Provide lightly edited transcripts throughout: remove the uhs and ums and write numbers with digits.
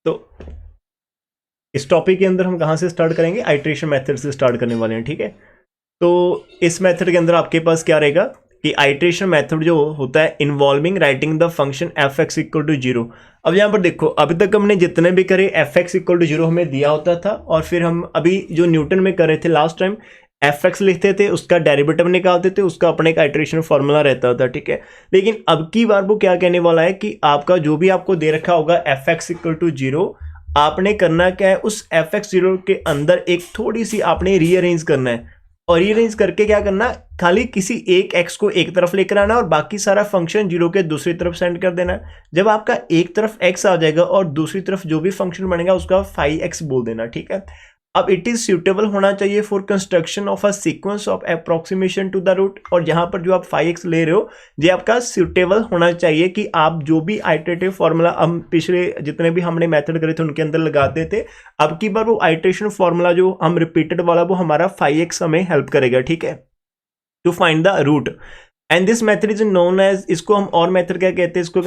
तो इस टॉपिक के अंदर हम कहाँ से स्टार्ट करेंगे, आइट्रेशन मेथड से स्टार्ट करने वाले हैं, ठीक है। तो इस मेथड के अंदर आपके पास क्या रहेगा कि आइट्रेशन मेथड जो होता है involving writing the function f x equal to zero. अब यहाँ पर देखो, अभी तक हमने जितने भी करे f x equal to zero हमें दिया होता था, और फिर हम अभी जो न्यूटन में कर रहे थे लास्ट टाइम, एफ एक्स लिखते थे, उसका डेरिवेटिव निकालते थे, उसका अपने एक आइट्रेशन फॉर्मूला रहता था, ठीक है। लेकिन अब की बार वो क्या कहने वाला है कि आपका जो भी आपको दे रखा होगा f x equal to zero, आपने करना क्या है, उस एफ एक्स जीरो के अंदर एक थोड़ी सी आपने रीअरेंज करना है, और रीअरेंज करके क्या करना, खाली किसी एक एक्स को एक तरफ लेकर आना और बाकी सारा फंक्शन जीरो के दूसरी तरफ सेंड कर देना। जब आपका एक तरफ एक्स आ जाएगा और दूसरी तरफ जो भी फंक्शन बनेगा उसका फाइव एक्स बोल देना, ठीक है। अब इट इज सूटेबल होना चाहिए for construction of a sequence of approximation to the root, और जहां पर जो आप 5x ले रहे हो ये आपका सूटेबल होना चाहिए कि आप जो भी आइटरेटिव फॉर्मूला हम पिछले जितने भी हमने मेथड करे थे उनके अंदर लगाते थे, अब की बार वो आइटरेशन फॉर्मूला जो हम रिपीटेड वाला वो हमारा 5x हमें हेल्प करेगा, ठीक है, to find the root. And this method is known as, इसको हम और मेथड क्या कहते हैं, इसको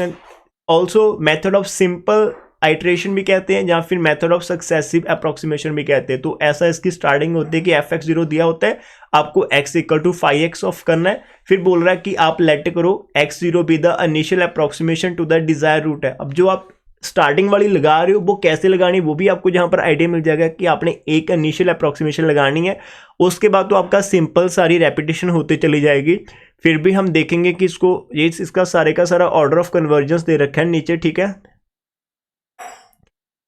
also method of simple iteration भी कहते हैं, या फिर मेथड ऑफ सक्सेसिव अप्रोक्सीमेशन भी कहते हैं। तो ऐसा इसकी स्टार्टिंग होती है कि एफ एक्स जीरो दिया होता है, आपको x equal to 5x of करना है, फिर बोल रहा है कि आप लेट करो x zero be the initial approximation to the desire root है। अब जो आप स्टार्टिंग वाली लगा रहे हो वो कैसे लगानी वो भी आपको जहां पर आइडिया मिल जाएगा कि आपने एक इनिशियल अप्रोक्सीमेशन लगानी है, उसके बाद तो आपका सिंपल सारी रेपिटेशन होती चली जाएगी। फिर भी हम देखेंगे कि इसको ये इसका सारे का सारा ऑर्डर ऑफ कन्वर्जेंस दे रखा है नीचे, ठीक है।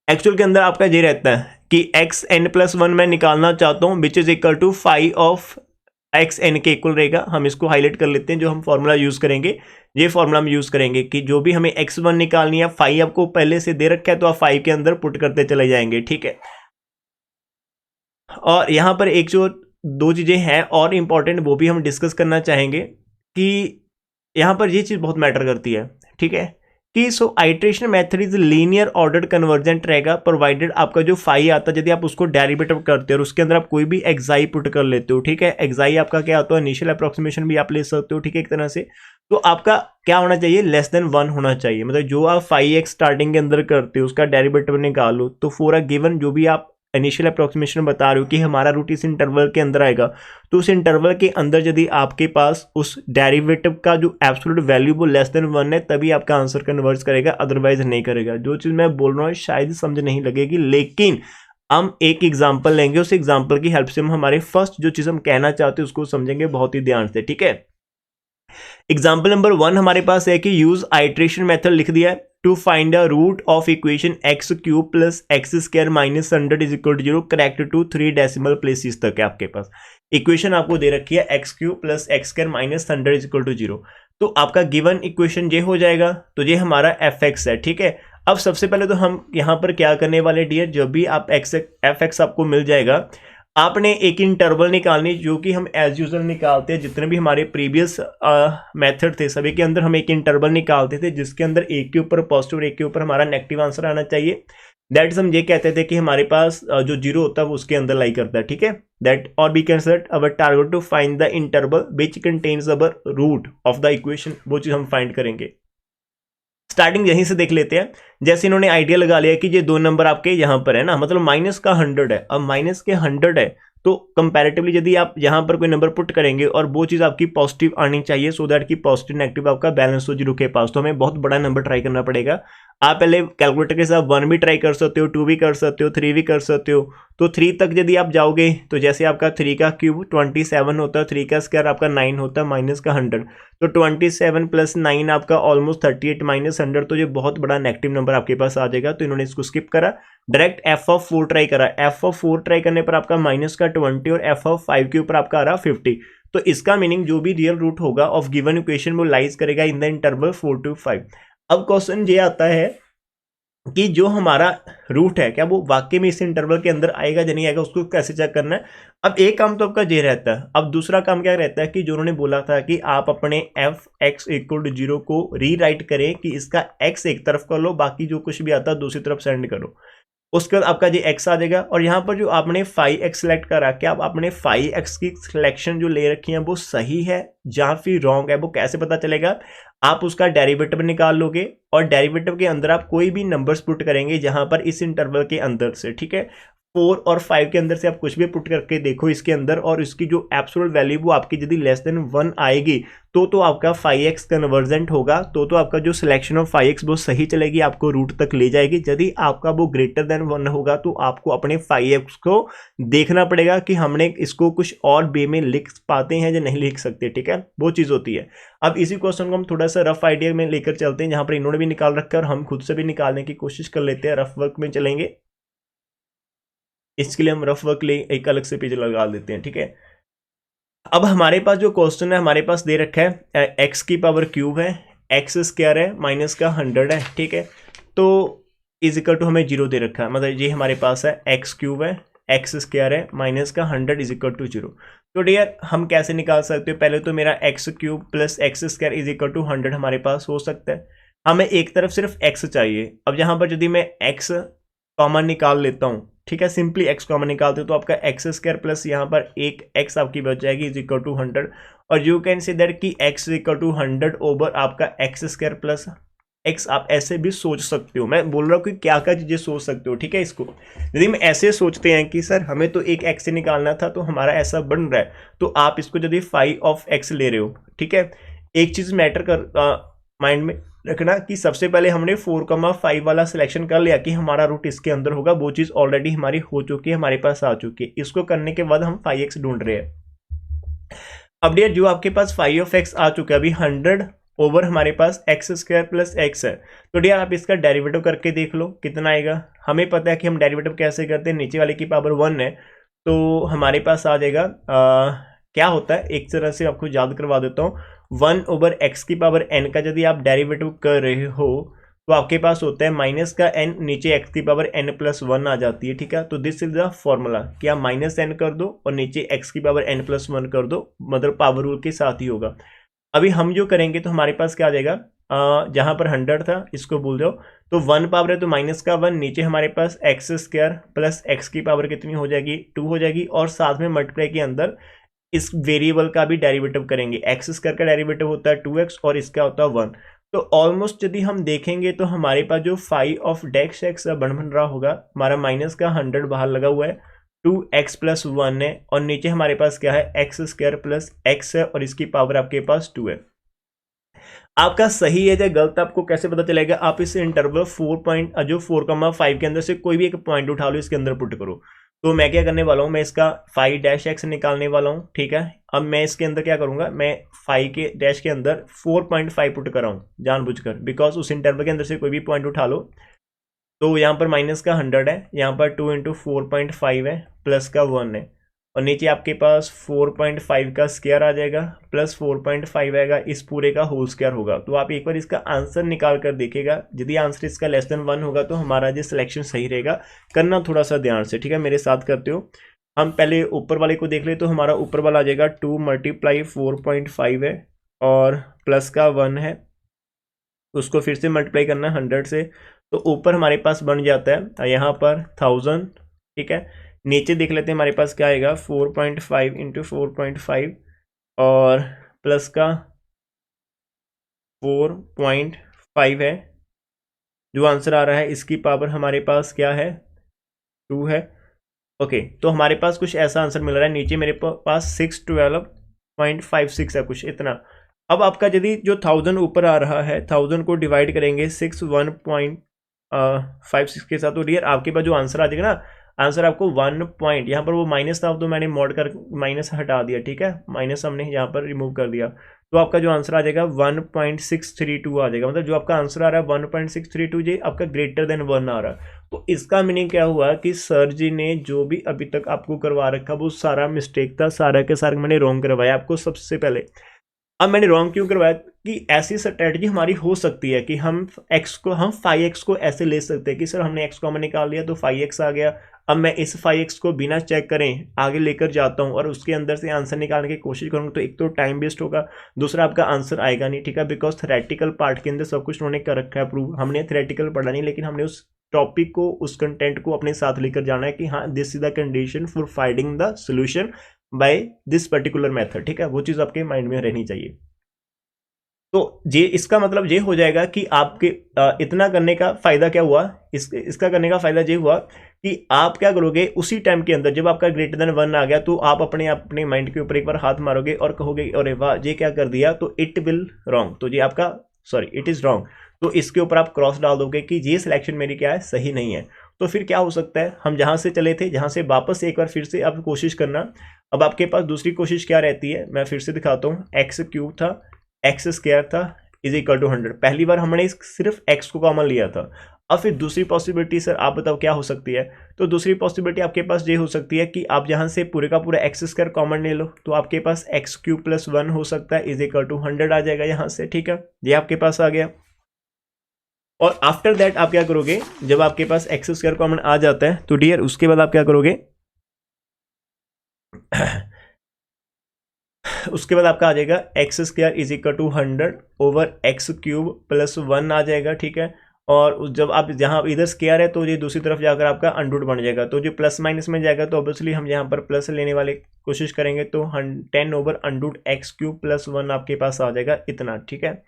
एक्चुअल के अंदर आपका ये रहता है कि एक्स एन प्लस वन मैं निकालना चाहता हूं which is equal to five of x n के इक्वल रहेगा। हम इसको हाईलाइट कर लेते हैं, जो हम फॉर्मूला यूज करेंगे ये फॉर्मूला हम यूज करेंगे कि जो भी हमें एक्स वन निकालनी है, फाइव आपको पहले से दे रखा है तो आप फाइव के अंदर पुट करते चले जाएंगे, ठीक है। और यहां पर एक जो दो चीजें हैं और इंपॉर्टेंट वो भी हम डिस्कस करना चाहेंगे कि यहां पर ये चीज बहुत मैटर करती है, ठीक है, कि so iteration method is linear ordered convergent रहेगा प्रोवाइडेड आपका जो फाई आता है यदि आप उसको डेरिवेटिव करते हो और उसके अंदर आप कोई भी एक्साई पुट कर लेते हो, ठीक है। एक्साई आपका क्या होता है, इनिशियल अप्रोक्सीमेशन भी आप ले सकते हो, ठीक है, एक तरह से। तो आपका क्या होना चाहिए, लेस देन वन होना चाहिए, मतलब जो आप 5x स्टार्टिंग के अंदर करते हो उसका डेरिवेटिव निकालो, तो फॉर अ गिवन जो भी आप इनिशियल अप्रोक्सीमेशन बता रहे हो कि हमारा रूट इस इंटरवल के अंदर आएगा, तो उस इंटरवल के अंदर यदि आपके पास उस डेरिवेटिव का जो एब्सोल्यूट वैल्यू वो लेस देन वन है तभी आपका आंसर कन्वर्ज करेगा, अदरवाइज नहीं करेगा। जो चीज मैं बोल रहा हूँ शायद समझ नहीं लगेगी, लेकिन हम एक एग्जाम्पल लेंगे, उस एग्जाम्पल की हेल्प से हम हमारे फर्स्ट जो चीज हम कहना चाहते हैं उसको समझेंगे बहुत ही ध्यान से, ठीक है। एग्जाम्पल नंबर वन हमारे पास है कि यूज आइट्रेशन मेथड लिख दिया है to find a root of equation x cube plus x square minus 100 is equal to zero correct to 3 decimal places तक है आपके पास। इक्वेशन आपको दे रखी है x cube plus x square minus 100 is equal to zero, तो आपका गिवन इक्वेशन ये हो जाएगा, तो ये हमारा एफ एक्स है, ठीक है। अब सबसे पहले तो हम यहाँ पर क्या करने वाले डियर, जब भी आप एफ एक्स आपको मिल जाएगा, आपने एक इंटरवल निकालनी जो कि हम एज यूजल निकालते हैं, जितने भी हमारे प्रीवियस मेथड थे सभी के अंदर हम एक इंटरवल निकालते थे जिसके अंदर एक के ऊपर पॉजिटिव और एक के ऊपर हमारा नेगेटिव आंसर आना चाहिए। दैट इज हम ये कहते थे कि हमारे पास जो जीरो होता है वो उसके अंदर लाई करता है, ठीक है। दैट और we can set our target to find the interval which contains our root of the equation, वो चीज हम फाइंड करेंगे। स्टार्टिंग यहीं से देख लेते हैं, जैसे इन्होंने आइडिया लगा लिया कि ये दो नंबर आपके यहां पर है ना, मतलब माइनस का 100 है। अब माइनस के 100 है तो कंपैरेटिवली यदि आप यहां पर कोई नंबर पुट करेंगे और वो चीज आपकी पॉजिटिव आनी चाहिए सो दैट की पॉजिटिव नेगेटिव आपका बैलेंस हो जीरो के पास, तो हमें बहुत बड़ा नंबर ट्राई करना पड़ेगा। आप पहले कैलकुलेटर के साथ 1 भी ट्राई कर सकते हो, 2 भी कर सकते हो, 3 भी कर सकते हो। तो 3 तक यदि आप जाओगे तो जैसे आपका 3 का क्यूब 27 होता है, 3 का स्क्वायर आपका 9 होता है, माइनस का 100, तो 27 प्लस 9 आपका ऑलमोस्ट 38 माइनस 100, तो ये बहुत बड़ा नेगेटिव नंबर आपके पास आ जाएगा। तो इन्होंने इसको स्किप करा, डायरेक्ट एफ ऑफ 4 ट्राई करा। एफ ऑफ 4 ट्राई करने पर आपका माइनस का 20 और एफ ऑफ 5 के ऊपर आपका आ रहा 50। तो इसका मीनिंग जो भी रियल रूट होगा ऑफ गिवन इक्वेशन वो लाइज करेगा इन द इंटरवल 4 to 5। अब क्वेश्चन ये आता है कि जो हमारा रूट है क्या वो वाकई में इस इंटरवल के अंदर आएगा या नहीं आएगा, उसको कैसे चेक करना है। अब एक काम तो आपका ये रहता है, अब दूसरा काम क्या रहता है कि जो उन्होंने बोला था कि आप अपने f x equal to zero को रीराइट करें कि इसका एक्स एक तरफ कर लो, बाकी जो कुछ भी आता है दूसरी तरफ सेंड करो। उसके बाद आपका जो x आ जाएगा, और यहाँ पर जो आपने 5x सेलेक्ट करा, क्या आपने 5x की सिलेक्शन जो ले रखी है वो सही है या फिर रॉन्ग है, वो कैसे पता चलेगा? आप उसका डेरिवेटिव निकाल लोगे और डेरिवेटिव के अंदर आप कोई भी नंबर्स पुट करेंगे जहां पर इस इंटरवल के अंदर से, ठीक है, 4 और 5 के अंदर से आप कुछ भी पुट करके देखो इसके अंदर, और इसकी जो एब्सोल्यूट वैल्यू वो आपकी यदि लेस देन 1 आएगी तो आपका 5x कन्वर्जेंट होगा, तो आपका जो सिलेक्शन ऑफ 5x वो सही चलेगी, आपको रूट तक ले जाएगी। यदि आपका वो ग्रेटर देन 1 होगा तो आपको अपने 5x को देखना पड़ेगा कि हमने इसको कुछ और वे में लिख पाते हैं या नहीं लिख सकते, ठीक है, वो चीज़ होती है। अब इसी क्वेश्चन को हम थोड़ा सा रफ आइडिया में लेकर चलते हैं, जहां पर इन्होंने भी निकाल रखा है और हम खुद से भी निकालने की कोशिश कर लेते हैं, रफ वर्क में चलेंगे। इसके लिए हम रफ वर्क ले एक अलग से पेज लगा देते हैं, ठीक है। अब हमारे पास जो क्वेश्चन है हमारे पास दे रखा है एक्स की पावर क्यूब है, एक्स स्क्वायर है, माइनस का 100 है, ठीक है, तो इज इक्वल टू हमें 0 दे रखा है, मतलब ये हमारे पास है एक्स क्यूब है, एक्स स्क्वायर है, माइनस का 100 इज इक्वल टू 0। तो डियर हम कैसे निकाल सकते हो? पहले तो मेरा x cube plus x square is equal to 100 हमारे पास हो सकता है। हमें एक तरफ सिर्फ एक्स चाहिए। अब यहाँ पर यदि मैं एक्स कॉमन निकाल लेता हूँ, ठीक है, सिंपली एक्स कॉमन निकालते हो तो आपका एक्स स्क्वायर प्लस यहाँ पर एक एक्स आपकी बच जाएगी इज इक्वल टू 100, और यू कैन से दैट कि एक्स इक्वल टू 100 ओवर आपका एक्स स्क्वायर प्लस एक्स। आप ऐसे भी सोच सकते हो, मैं बोल रहा हूँ कि क्या क्या चीजें सोच सकते हो, ठीक है। इसको यदि हम ऐसे सोचते हैं कि सर हमें तो एक एक्स से निकालना था तो हमारा ऐसा बन रहा है, तो आप इसको यदि 5 ऑफ एक्स ले रहे हो, ठीक है, एक चीज मैटर कर माइंड में रखना कि सबसे पहले हमने 4,5 वाला सिलेक्शन कर लिया कि हमारा रूट इसके अंदर होगा, वो चीज ऑलरेडी हमारी हो चुकी है, हमारे पास आ चुकी है। इसको करने के बाद हम 5x ढूंढ रहे हैं। अब डियर जो आपके पास 5 ऑफ x आ चुका है, अभी 100 ओवर हमारे पास एक्स स्क्वायर प्लस एक्स है, तो डियर आप इसका डेरिवेटिव करके देख लो कितना आएगा। हमें पता है कि हम डेरिवेटिव कैसे करते हैं, नीचे वाले की पावर 1 है, तो हमारे पास आ जाएगा क्या होता है, एक तरह से आपको याद करवा देता हूँ। 1 ओवर एक्स की पावर n का यदि आप डेरिवेटिव कर रहे हो तो आपके पास होता है माइनस का n, नीचे x की पावर n प्लस 1 आ जाती है, ठीक है। तो दिस इज द फॉर्मूला कि आप माइनस n कर दो और नीचे x की पावर n प्लस 1 कर दो, मतलब पावर रूल के साथ ही होगा। अभी हम जो करेंगे तो हमारे पास क्या आ जाएगा, जहां पर 100 था इसको भूल जाओ, तो 1 पावर है तो माइनस का 1, नीचे हमारे पास एक्स स्क्वायर प्लस एक्स की पावर कितनी हो जाएगी, 2 हो जाएगी, और साथ में मल्टीप्लाई के अंदर इस वेरिएबल का भी डेरिवेटिव करेंगे। एक्स स्क्वायर का डेरिवेटिव होता है 2x और इसका होता है 1। तो ऑलमोस्ट यदि हम देखेंगे तो हमारे पास जो 5 ऑफ डैश एक्स बन रहा होगा, हमारा माइनस का 100 बाहर लगा हुआ है, 2x प्लस 1 है, और नीचे हमारे पास क्या है, एक्स स्क्वायर प्लस एक्स है, और इसकी पावर आपके पास 2 है। आपका सही है या गलत आपको कैसे पता चलेगा? आप इस इंटरवल 4.5 के अंदर से कोई भी एक पॉइंट उठा लो, इसके अंदर पुट करो। तो मैं क्या करने वाला हूँ, मैं इसका 5 डैश एक्स निकालने वाला हूँ, ठीक है। अब मैं इसके अंदर क्या करूंगा, मैं 5 के डैश के अंदर 4.5 पुट कर रहा हूँ जानबूझकर, बिकॉज उस इंटरवल के अंदर से कोई भी पॉइंट उठा लो। तो यहाँ पर माइनस का 100 है, यहाँ पर 2 इंटू 4.5 है, प्लस का 1 है, और नीचे आपके पास 4.5 का स्क्वायर आ जाएगा, प्लस 4.5 आएगा, इस पूरे का होल स्क्वायर होगा। तो आप एक बार इसका आंसर निकाल कर देखिएगा, यदि आंसर इसका लेस देन 1 होगा तो हमारा जो सिलेक्शन सही रहेगा। करना थोड़ा सा ध्यान से, ठीक है, मेरे साथ करते हो। हम पहले ऊपर वाले को देख ले, तो हमारा ऊपर वाला आ जाएगा 2 मल्टीप्लाई 4.5 है और प्लस का 1 है, उसको फिर से मल्टीप्लाई करना है 100 से, तो ऊपर हमारे पास बन जाता है यहाँ पर 1000, ठीक है। नीचे देख लेते हैं हमारे पास क्या आएगा, 4.5 इंटू 4.5 और प्लस का 4.5 है, जो आंसर आ रहा है इसकी पावर हमारे पास क्या है, 2 है। ओके, तो हमारे पास कुछ ऐसा आंसर मिल रहा है। नीचे मेरे पास 612.56 है, कुछ इतना। अब आपका यदि जो 1000 ऊपर आ रहा है, 1000 को डिवाइड करेंगे 61.56 के साथ, तो डियर आपके पास जो आंसर आ जाएगा ना, आंसर आपको 1 पॉइंट, यहाँ पर वो माइनस था तो मैंने मॉड कर माइनस हटा दिया, ठीक है, माइनस हमने यहाँ पर रिमूव कर दिया, तो आपका जो आंसर आ जाएगा 1.632 आ जाएगा। मतलब जो आपका आंसर आ रहा है 1.632 जी आपका ग्रेटर देन 1 आ रहा है। तो इसका मीनिंग क्या हुआ कि सर जी ने जो भी अभी तक आपको करवा रखा वो सारा मिस्टेक था, सारा के सारा मैंने रॉन्ग करवाया आपको सबसे पहले। अब मैंने रॉन्ग क्यों करवाया कि ऐसी स्ट्रेटजी हमारी हो सकती है कि हम 5x को ऐसे ले सकते हैं कि सर हमने x कॉमन निकाल लिया तो 5x आ गया। अब मैं इस 5x को बिना चेक करें आगे लेकर जाता हूं और उसके अंदर से आंसर निकालने की कोशिश करूंगा, तो एक तो टाइम वेस्ट होगा, दूसरा आपका आंसर आएगा नहीं, ठीक है, बिकॉज थ्योरेटिकल पार्ट के अंदर सब कुछ उन्होंने कर रखा है प्रूव। हमने थ्योरेटिकल पढ़ा नहीं, लेकिन हमने उस टॉपिक को, उस कंटेंट को अपने साथ लेकर जाना है कि हाँ this is the condition for finding the solution by this particular method, ठीक है, वो चीज़ आपके माइंड में रहनी चाहिए। तो ये इसका मतलब ये हो जाएगा कि आपके इतना करने का फायदा क्या हुआ, इसका करने का फायदा ये हुआ कि आप क्या करोगे उसी टाइम के अंदर जब आपका ग्रेटर देन 1 आ गया तो आप अपने माइंड के ऊपर एक बार हाथ मारोगे और कहोगे अरे वाह ये क्या कर दिया, तो इट विल रॉन्ग, तो ये आपका सॉरी इट इज रॉन्ग, तो इसके ऊपर आप क्रॉस डाल दोगे कि ये सिलेक्शन मेरी क्या है, सही नहीं है। तो फिर क्या हो सकता है, हम जहां से चले थे जहां से वापस एक बार फिर से आप कोशिश करना। अब आपके पास दूसरी कोशिश क्या रहती है, मैं फिर से दिखाता हूँ। एक्स क्यूब था, एक्स स्क्वायर था इज इक्वल टू 100। पहली बार हमने सिर्फ एक्स को कॉमन लिया था। अब फिर दूसरी पॉसिबिलिटी सर आप बताओ क्या हो सकती है, तो दूसरी पॉसिबिलिटी आपके पास ये हो सकती है कि आप यहाँ से पूरे का पूरा एक्स स्क्वायर कॉमन ले लो, तो आपके पास एक्स क्यूब प्लस 1 हो सकता है इज इक्वल टू 100 आ जाएगा यहाँ से, ठीक है, ये आपके पास आ गया। और आफ्टर दैट आप क्या करोगे, जब आपके पास एक्स स्क्वायर कॉमन आ जाता है तो डियर उसके बाद आप क्या करोगे उसके बाद आपका आ जाएगा x square is equal to 100 over x cube plus 1 आ जाएगा, ठीक है। और जब आप जहाँ इधर स्क्वायर है तो ये दूसरी तरफ जाकर आपका अंडरूट बन जाएगा, तो जो प्लस माइनस में जाएगा तो ऑब्वियसली हम यहाँ पर प्लस लेने वाले कोशिश करेंगे, तो 10 over under root x cube plus 1 आपके पास आ जाएगा इतना, ठीक है।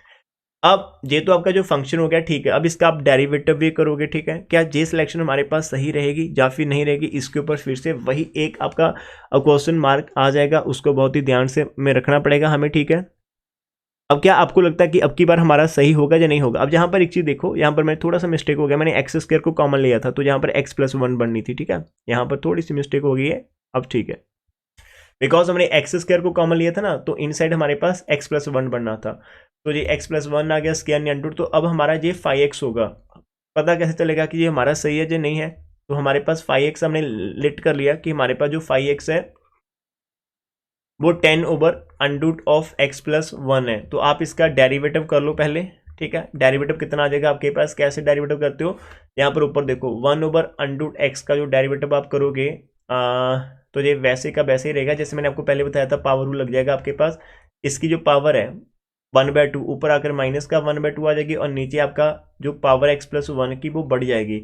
अब ये तो आपका जो फंक्शन हो गया, ठीक है। अब इसका आप डेरिवेटिव भी करोगे, ठीक है। क्या जे सिलेक्शन हमारे पास सही रहेगी या फिर नहीं रहेगी, इसके ऊपर फिर से वही एक आपका क्वेश्चन मार्क आ जाएगा, उसको बहुत ही ध्यान से में रखना पड़ेगा हमें, ठीक है। अब क्या आपको लगता है कि अब की बार हमारा सही होगा या नहीं होगा? अब यहाँ पर एक चीज़ देखो, यहाँ पर मैं थोड़ा सा मिस्टेक हो गया, मैंने एक्स स्क्वायर को कॉमन लिया था तो यहाँ पर एक्स प्लस 1 बननी थी, ठीक है। यहाँ पर थोड़ी सी मिस्टेक हो गई है, अब ठीक है, बिकॉज हमने एक्स स्क्वायर को कॉमन लिया था ना, तो इनसाइड हमारे पास एक्स प्लस 1 बनना था, तो ये एक्स प्लस 1 आ गया स्क्वायर नहीं अंडरूट, तो अब हमारा ये 5x होगा। पता कैसे चलेगा कि ये हमारा सही है या नहीं है, तो हमारे पास 5x हमने लिट कर लिया कि हमारे पास जो 5x है वो 10 over under root of x plus 1 है। तो आप इसका डेरिवेटिव कर लो पहले, ठीक है। डेरिवेटिव कितना आ जाएगा आपके पास, कैसे डेरिवेटिव करते हो, यहाँ पर ऊपर देखो 1 ओवर अंडरूट x का जो डेरिवेटिव आप करोगे तो ये वैसे का वैसे ही रहेगा जैसे मैंने आपको पहले बताया था, पावर रूल लग जाएगा आपके पास। इसकी जो पावर है 1/2 ऊपर आकर माइनस का 1/2 आ जाएगी, और नीचे आपका जो पावर x प्लस 1 की वो बढ़ जाएगी,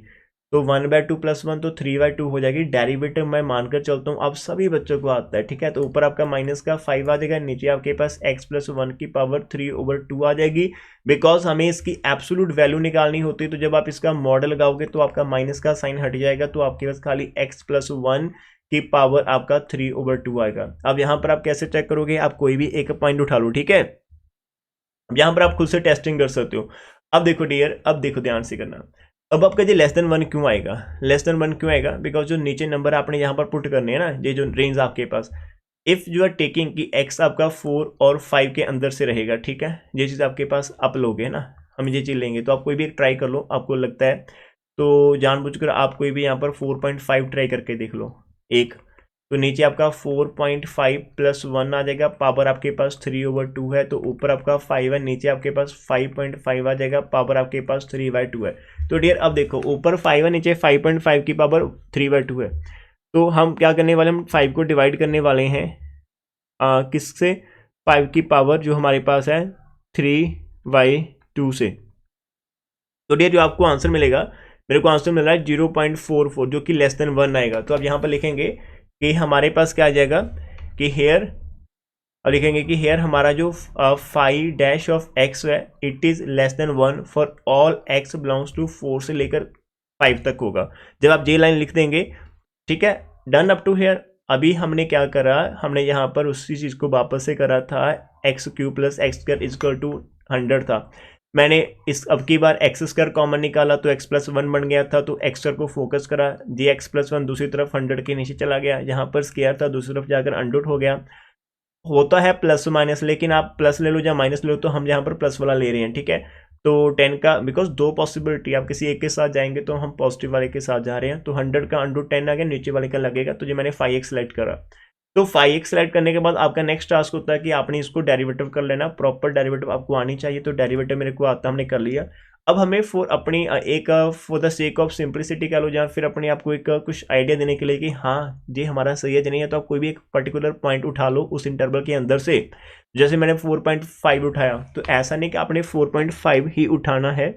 तो 1/2 प्लस 1 तो 3/2 हो जाएगी। डेरिवेटिव मैं मानकर चलता हूँ अब सभी बच्चों को आता है, ठीक है। तो ऊपर आपका माइनस का 5 आ जाएगा, नीचे आपके पास x प्लस 1 की पावर 3/2 आ जाएगी। बिकॉज हमें इसकी एब्सोल्यूट वैल्यू निकालनी होती है, तो जब आप इसका मॉडल लगाओगे तो आपका माइनस का साइन हट जाएगा, तो आपके पास खाली x प्लस 1 की पावर आपका 3/2 आएगा। अब यहाँ पर आप कैसे चेक करोगे, आप कोई भी एक पॉइंट उठा लो, ठीक है। अब यहाँ पर आप खुद से टेस्टिंग कर सकते हो। अब देखो डियर, अब देखो ध्यान से करना, अब आपका ये लेस देन 1 क्यों आएगा, लेस देन 1 क्यों आएगा, बिकॉज जो नीचे नंबर आपने यहाँ पर पुट करने हैं ना, ये जो रेंज आपके पास, इफ यू आर टेकिंग कि x आपका 4 और 5 के अंदर से रहेगा, ठीक है, ये चीज़ आपके पास आप लोगे ना, हम ये चीज़ लेंगे, तो आप कोई भी एक ट्राई कर लो, आपको लगता है तो जानबूझकर आप कोई भी यहाँ पर 4.5 ट्राई करके देख लो एक, तो नीचे आपका 4.5 प्लस 1 आ जाएगा, पावर आपके पास 3/2 है, तो ऊपर आपका 5 है, नीचे आपके पास 5.5 आ जाएगा, पावर आपके पास 3/2 है। तो डियर अब देखो ऊपर 5 है, नीचे 5.5 की पावर 3/2 है, तो हम क्या करने वाले, हम 5 को डिवाइड करने वाले हैं किससे, 5 की पावर जो हमारे पास है 3/2 से। तो डियर जो आपको आंसर मिलेगा, मेरे को आंसर मिल रहा है 0.44 जो कि लेस देन 1 आएगा। तो अब यहाँ पर लिखेंगे कि हमारे पास क्या आ जाएगा कि हेयर, और लिखेंगे कि हेयर हमारा जो 5 डैश ऑफ x है it is less than 1 for all x belongs to 4 से लेकर 5 तक होगा। जब आप ये लाइन लिख देंगे, ठीक है, डन अप टू हेयर। अभी हमने क्या करा, हमने यहाँ पर उसी चीज़ को वापस से करा था, x cube plus x square equal to 100 था, मैंने इस अब की बार एक्स स्क्वायर कॉमन निकाला तो x प्लस 1 बन गया था, तो एक्स स्क्वायर को फोकस करा, जी एक्स प्लस 1 दूसरी तरफ 100 के नीचे चला गया, यहाँ पर स्क्वायर था दूसरी तरफ जाकर अंडरूट हो गया। होता है प्लस माइनस, लेकिन आप प्लस ले लो या माइनस ले लो, तो हम यहाँ पर प्लस वाला ले रहे हैं, ठीक है। तो 10 का, बिकॉज दो पॉसिबिलिटी, आप किसी एक के साथ जाएंगे तो हम पॉजिटिव वाले के साथ जा रहे हैं, तो 100 का अंडरूट 10 आ गया, नीचे वाले का लगेगा, तो ये मैंने 5x सेलेक्ट करा। तो 5x सेलेक्ट करने के बाद आपका नेक्स्ट टास्क होता है कि आपने इसको डेरिवेटिव कर लेना, प्रॉपर डेरिवेटिव आपको आनी चाहिए, तो डेरिवेटिव मेरे को आता, हमने कर लिया। अब हमें फॉर अपनी एक for the sake of simplicity कह लो, या फिर अपने आपको एक कुछ आइडिया देने के लिए कि हाँ ये हमारा सही है या नहीं है, तो आप कोई भी एक पर्टिकुलर पॉइंट उठा लो उस इंटरवल के अंदर से। जैसे मैंने 4.5 उठाया, तो ऐसा नहीं कि आपने 4.5 ही उठाना है,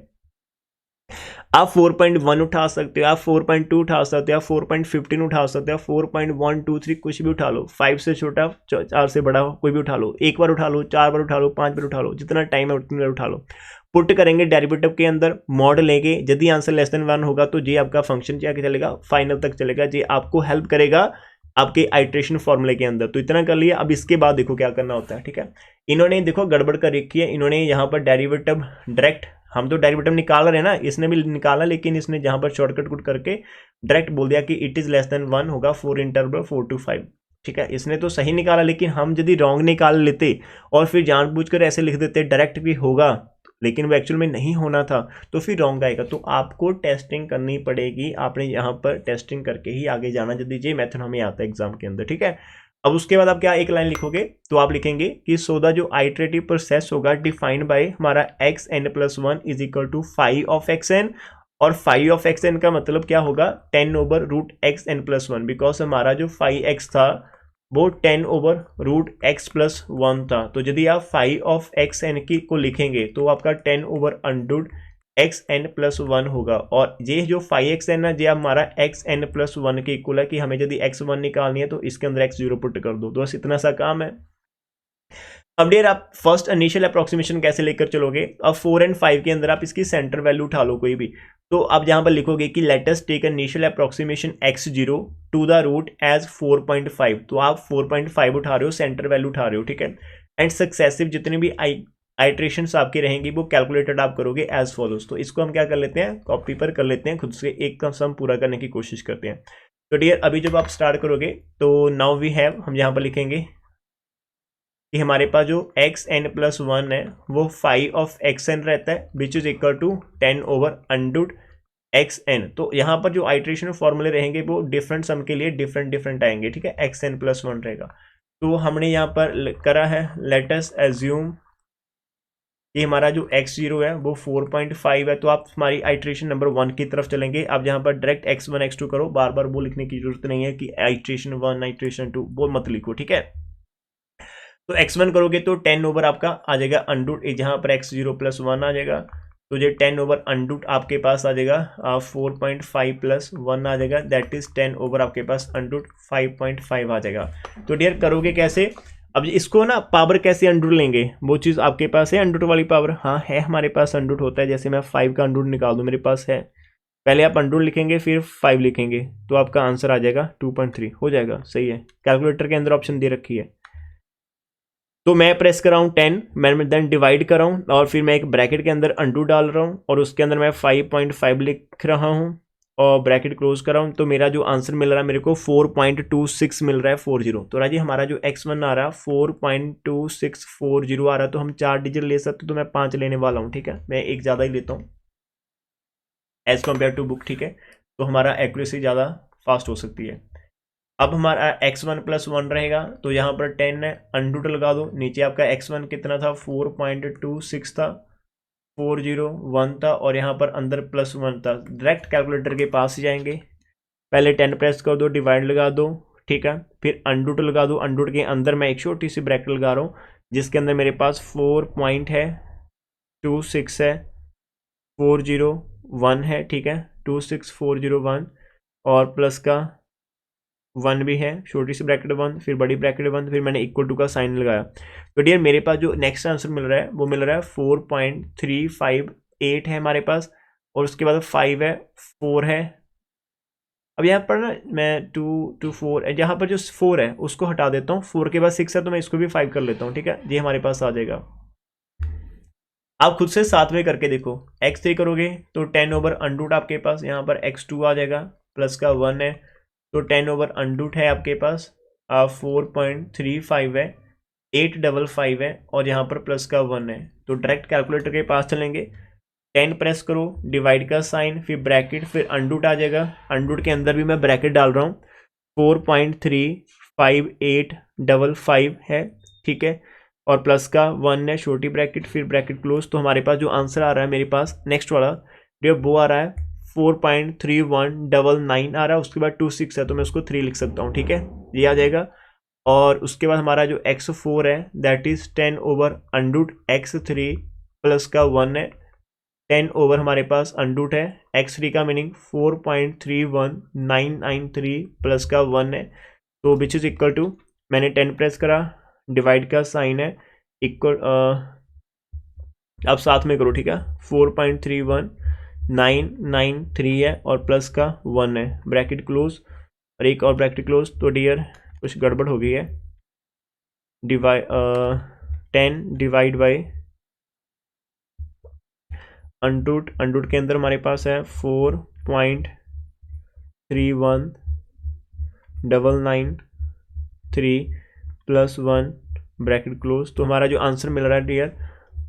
आप 4.1 उठा सकते हो, आप 4.2 उठा सकते हो, आप 4.15 उठा सकते हो, 4.123 कुछ भी उठा लो, 5 से छोटा 4 से बड़ा कोई भी उठा लो, एक बार उठा लो, 4 बार उठा लो, 5 बार उठा लो, जितना टाइम है उतनी बार उठा लो। पुट करेंगे डेरिवेटिव के अंदर, मॉड लेंगे, यदि आंसर लेस देन 1 होगा तो ये आपका फंक्शन क्या चलेगा, फाइनल तक चलेगा, ये आपको हेल्प करेगा आपके आइट्रेशन फॉर्मूले के अंदर। तो इतना कर लिया, अब इसके बाद देखो क्या करना होता है, ठीक है। इन्होंने देखो गड़बड़ कर रखी है, इन्होंने यहाँ पर डेरिवेटिव डायरेक्ट, हम तो डेरिवेटिव निकाल रहे हैं ना, इसने भी निकाला, लेकिन इसने जहां पर शॉर्टकट कुट करके डायरेक्ट बोल दिया कि इट इज लेस देन 1 होगा 4 इंटरवल 4 to 5, ठीक है। इसने तो सही निकाला, लेकिन हम यदि रॉन्ग निकाल लेते और फिर जानबूझकर ऐसे लिख देते डायरेक्ट भी होगा, लेकिन वो एक्चुअल में नहीं होना था, तो फिर रॉन्ग आएगा। तो आपको टेस्टिंग करनी पड़ेगी, आपने यहाँ पर टेस्टिंग करके ही आगे जाना, यदि ये मेथड हमें आता है एग्जाम के अंदर, ठीक है। अब उसके बाद आप क्या एक लाइन लिखोगे, तो आप लिखेंगे कि सो जो आइटरेटिव प्रोसेस होगा डिफाइंड बाय हमारा xn+1 is equal to 5 of xn, और 5 of xn का मतलब क्या होगा 10/√xn+1, बिकॉज हमारा जो 5x था वो 10/√x+1 था। तो यदि आप 5 of xn की को लिखेंगे तो आपका 10/√xn+1 होगा, और ये जो 5xn है ये हमारा xn+1 के इक्वल है, कि हमें यदि x1 निकालनी है तो इसके अंदर x0 पुट कर दो, तो बस इतना सा काम है। अब डियर आप फर्स्ट इनिशियल अप्रोक्सीमेशन कैसे लेकर चलोगे, अब 4 और 5 के अंदर आप इसकी सेंटर वैल्यू उठा लो कोई भी, तो आप यहां पर लिखोगे कि let us take initial approximation x0 to the root as 4.5, तो आप 4.5 उठा रहे हो, सेंटर वैल्यू उठा रहे हो, ठीक है। एंड सक्सेसिव जितने भी आइट्रेशंस आपकी रहेंगी वो कैलकुलेटेड आप करोगे एज फॉलोज। तो इसको हम क्या कर लेते हैं, कॉपी पर कर लेते हैं, खुद से एक का सम पूरा करने की कोशिश करते हैं। तो डियर अभी जब आप स्टार्ट करोगे तो नाउ वी हैव, हम यहाँ पर लिखेंगे कि हमारे पास जो xn+1 है वो 5 of xn रहता है, विच इज इक्वल टू 10/√xn। तो यहाँ पर जो आइट्रेशन फॉर्मूले रहेंगे वो डिफरेंट सम के लिए डिफरेंट आएंगे, ठीक है, xn+1 रहेगा। तो हमने यहाँ पर करा है, लेट अस एज्यूम कि हमारा जो x0 है वो 4.5 है, तो आप हमारी आइट्रेशन नंबर 1 की तरफ चलेंगे। अब यहाँ पर डायरेक्ट x1 x2 करो, बार बार वो लिखने की जरूरत नहीं है कि आइट्रेशन 1 आइट्रेशन 2 वो मत लिखो, ठीक है। तो x1 करोगे तो 10 आपका आ जाएगा अंडूट, जहाँ पर x0+1 आ जाएगा, तो ये 10 अंडूट आपके पास आ जाएगा 4.5+1 आ जाएगा, दैट इज 10 आपके पास अंडूट 5.5 आ जाएगा। तो डियर करोगे कैसे, अब इसको ना पावर कैसे अंडूट लेंगे, वो चीज़ आपके पास है अंडूट वाली पावर, हाँ है हमारे पास अंडूट होता है। जैसे मैं 5 का अंडूट निकाल दूँ, मेरे पास है, पहले आप अंडूट लिखेंगे फिर 5 लिखेंगे, तो आपका आंसर आ जाएगा 2.3 हो जाएगा, सही है। कैलकुलेटर के अंदर ऑप्शन दे रखी है, तो मैं प्रेस कर रहा हूँ 10, मैं देन डिवाइड कर रहा हूँ, और फिर मैं एक ब्रैकेट के अंदर अंडू डाल रहा हूँ, और उसके अंदर मैं 5.5 लिख रहा हूँ और ब्रैकेट क्लोज कर रहा हूँ। तो मेरा जो आंसर मिल रहा है मेरे को 4.26 मिल रहा है 40। तो राजी हमारा जो x1 आ रहा है 4.2640 आ रहा है, तो हम 4 डिजिट ले सकते, तो मैं 5 लेने वाला हूँ, ठीक है, मैं एक ज़्यादा ही लेता हूँ एज कम्पेयर टू बुक, ठीक है। तो हमारा एक्यूरेसी ज़्यादा फास्ट हो सकती है। अब हमारा x1+1 रहेगा, तो यहाँ पर 10 है, अंडूट लगा दो, नीचे आपका x1 कितना था 4.26 था, 401 था, और यहाँ पर अंदर +1 था। डायरेक्ट कैलकुलेटर के पास ही जाएंगे, पहले 10 प्रेस कर दो, डिवाइड लगा दो, ठीक है, फिर अंडूट लगा दो, अंडूट के अंदर मैं एक छोटी सी ब्रैकेट लगा रहा हूँ जिसके अंदर मेरे पास 4.26 है, 401 है, ठीक है, 26401, और प्लस का 1 भी है, छोटी सी ब्रैकेट 1, फिर बड़ी ब्रैकेट 1, फिर मैंने इक्वल टू का साइन लगाया। तो डियर मेरे पास जो नेक्स्ट आंसर मिल रहा है वो मिल रहा है 4.358 है हमारे पास, और उसके बाद 5 है, 4 है। अब यहाँ पर ना मैं 2 to 4 यहाँ पर जो 4 है उसको हटा देता हूँ, 4 के बाद 6 है तो मैं इसको भी 5 कर लेता हूँ, ठीक है, ये हमारे पास आ जाएगा। आप खुद से साथ में करके देखो, x3 करोगे तो 10/√, आपके पास यहाँ पर x2 आ जाएगा, प्लस का 1 है, तो 10/√, है आपके पास 4.35 है, 855 है, और यहाँ पर प्लस का 1 है। तो डायरेक्ट कैलकुलेटर के पास चलेंगे, 10 प्रेस करो, डिवाइड का साइन, फिर ब्रैकेट, फिर अंडूट आ जाएगा, अंडूट के अंदर भी मैं ब्रैकेट डाल रहा हूँ, 4.35855 है, ठीक है, और प्लस का 1 है, छोटी ब्रैकेट, फिर ब्रैकेट क्लोज। तो हमारे पास जो आंसर आ रहा है मेरे पास नेक्स्ट वाला वो आ रहा है 4.3199 आ रहा है, उसके बाद 26 है तो मैं उसको 3 लिख सकता हूँ, ठीक है, ये आ जाएगा। और उसके बाद हमारा जो x4 है दैट इज 10/√x3 प्लस का 1 है, 10 ओवर हमारे पास अंडूट है, x3 का मीनिंग 4.31993 प्लस का 1 है, तो विच इज इक्वल टू, मैंने 10 प्रेस करा, डिवाइड का साइन है, इक्वल, अब साथ में करो, ठीक है, 4.31993 है और प्लस का 1 है, ब्रैकेट क्लोज और एक और ब्रैकेट क्लोज। तो डियर कुछ गड़बड़ हो गई है, 10 डिवाइड बाई अंडूट के अंदर हमारे पास है 4.31993 प्लस 1 ब्रैकेट क्लोज। तो हमारा जो आंसर मिल रहा है डियर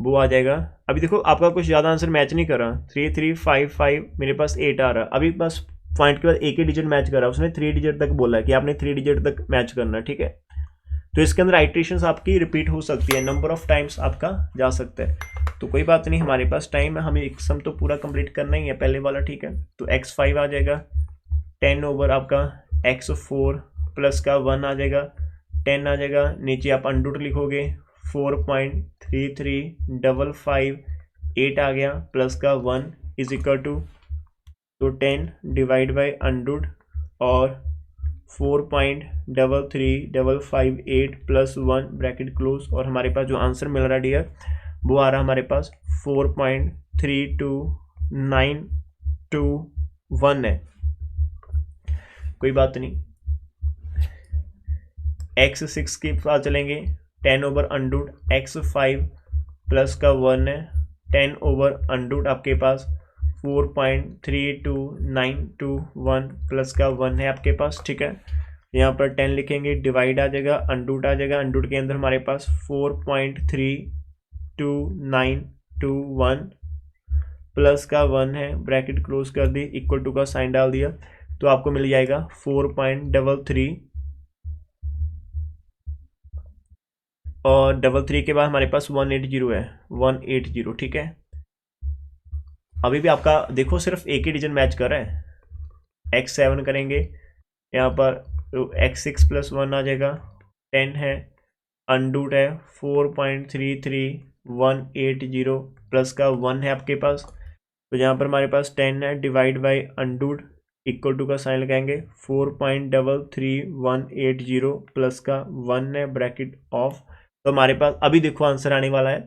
वो आ जाएगा, अभी देखो आपका कुछ ज़्यादा आंसर मैच नहीं कर रहा, 3355 मेरे पास 8 आ रहा है, अभी बस पॉइंट के बाद एक ही डिजिट मैच कर रहा है, उसने 3 डिजिट तक बोला है कि आपने 3 डिजिट तक मैच करना है, ठीक है। तो इसके अंदर आइट्रेशंस आपकी रिपीट हो सकती है, नंबर ऑफ टाइम्स आपका जा सकता है, तो कोई बात नहीं, हमारे पास टाइम है, हमें एक सम तो पूरा कंप्लीट करना ही है पहले वाला, ठीक है। तो x5 आ जाएगा, 10 ओवर आपका x4 प्लस का 1 आ जाएगा, 10 आ जाएगा, नीचे आप अंडूट लिखोगे 4.33558 आ गया, प्लस का 1 इज इक्वल टू, तो 10 डिवाइड बाई अंडूट और 4.33558 प्लस 1 ब्रैकेट क्लोज, और हमारे पास जो आंसर मिल रहा है डियर वो आ रहा है हमारे पास 4.32921 है, कोई बात नहीं। x6 के पास चलेंगे, 10 ओवर अंडूट x5 प्लस का 1 है, 10 ओवर अंडूट आपके पास 4.32921 प्लस का 1 है आपके पास, ठीक है। यहाँ पर 10 लिखेंगे, डिवाइड आ जाएगा, अंडूट आ जाएगा, अंडूट के अंदर हमारे पास 4.32921 प्लस का 1 है, ब्रैकेट क्लोज कर दी, इक्वल टू का साइन डाल दिया, तो आपको मिल जाएगा 4.33 और 33 के बाद हमारे पास 180 है, 180, ठीक है। अभी भी आपका देखो सिर्फ एक ही डिजिट मैच कर रहा है, x7 करेंगे, यहाँ पर x6 प्लस 1 आ जाएगा, 10 है, अंडूट है 4.33180 प्लस का 1 है आपके पास, तो यहाँ पर हमारे पास 10 है, डिवाइड बाई अंडूट इक्वल टू का साइन लगाएंगे, 4.33180 प्लस का 1 है, ब्रैकेट ऑफ, तो हमारे पास अभी देखो आंसर आने वाला है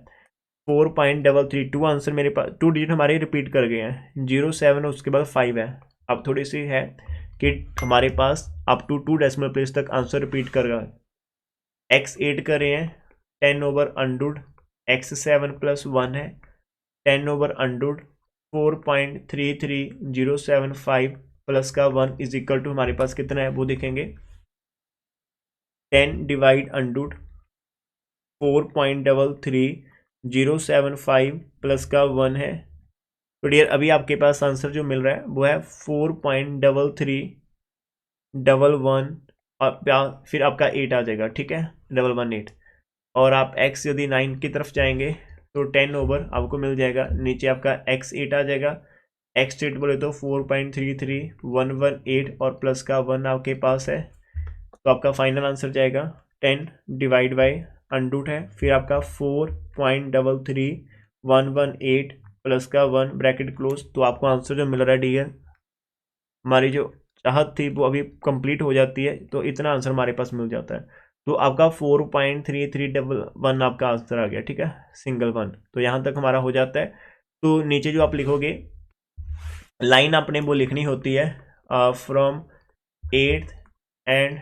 4.332, आंसर मेरे पास 2 डिजिट हमारे रिपीट कर गए हैं, 07 उसके बाद 5 है, अब थोड़ी सी है कि हमारे पास अप टू 2 डेसिमल प्लेस तक आंसर रिपीट कर रहा है। x8 कर रहे हैं, 10 ओवर अंडूड x7 प्लस 1 है, 10 ओवर अंडूड 4.33075 प्लस का 1 इज इक्वल टू, हमारे पास कितना है वो देखेंगे, 10 डिवाइड अंडूड 4.33075 प्लस का 1 है, तो डियर अभी आपके पास आंसर जो मिल रहा है वो है 4.3311 और फिर आपका 8 आ जाएगा, ठीक है, 118, और आप x यदि 9 की तरफ जाएंगे तो 10 ओवर आपको मिल जाएगा, नीचे आपका x8 आ जाएगा, x8 बोले तो 4.33118 और प्लस का 1 आपके पास है, तो आपका फाइनल आंसर जाएगा 10 डिवाइड बाई अंडूट है, फिर आपका 4.33118 प्लस का 1 ब्रैकेट क्लोज, तो आपको आंसर जो मिल रहा है डियर, हमारी जो चाहत थी वो अभी कंप्लीट हो जाती है, तो इतना आंसर हमारे पास मिल जाता है, तो आपका 4.3311 आपका आंसर आ गया, ठीक है, सिंगल 1, तो यहाँ तक हमारा हो जाता है। तो नीचे जो आप लिखोगे लाइन आपने वो लिखनी होती है, from 8th and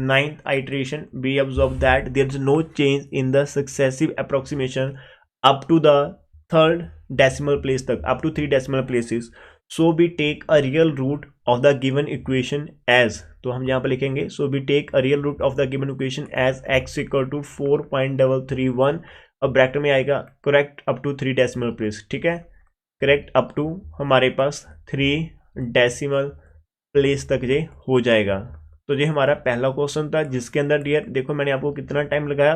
9th iteration we observe that there is no change in the successive approximation up to the 3rd decimal place तक, up to 3 decimal places, so we take a real root of the given equation as, तो हम यहाँ पर लिखेंगे so we take a real root of the given equation as x equal to 4.331 और bracket में आएगा correct up to 3 decimal place, ठीक है, करेक्ट अप टू हमारे पास 3 decimal place तक ये हो जाएगा। तो ये हमारा पहला क्वेश्चन था, जिसके अंदर डियर देखो मैंने आपको कितना टाइम लगाया,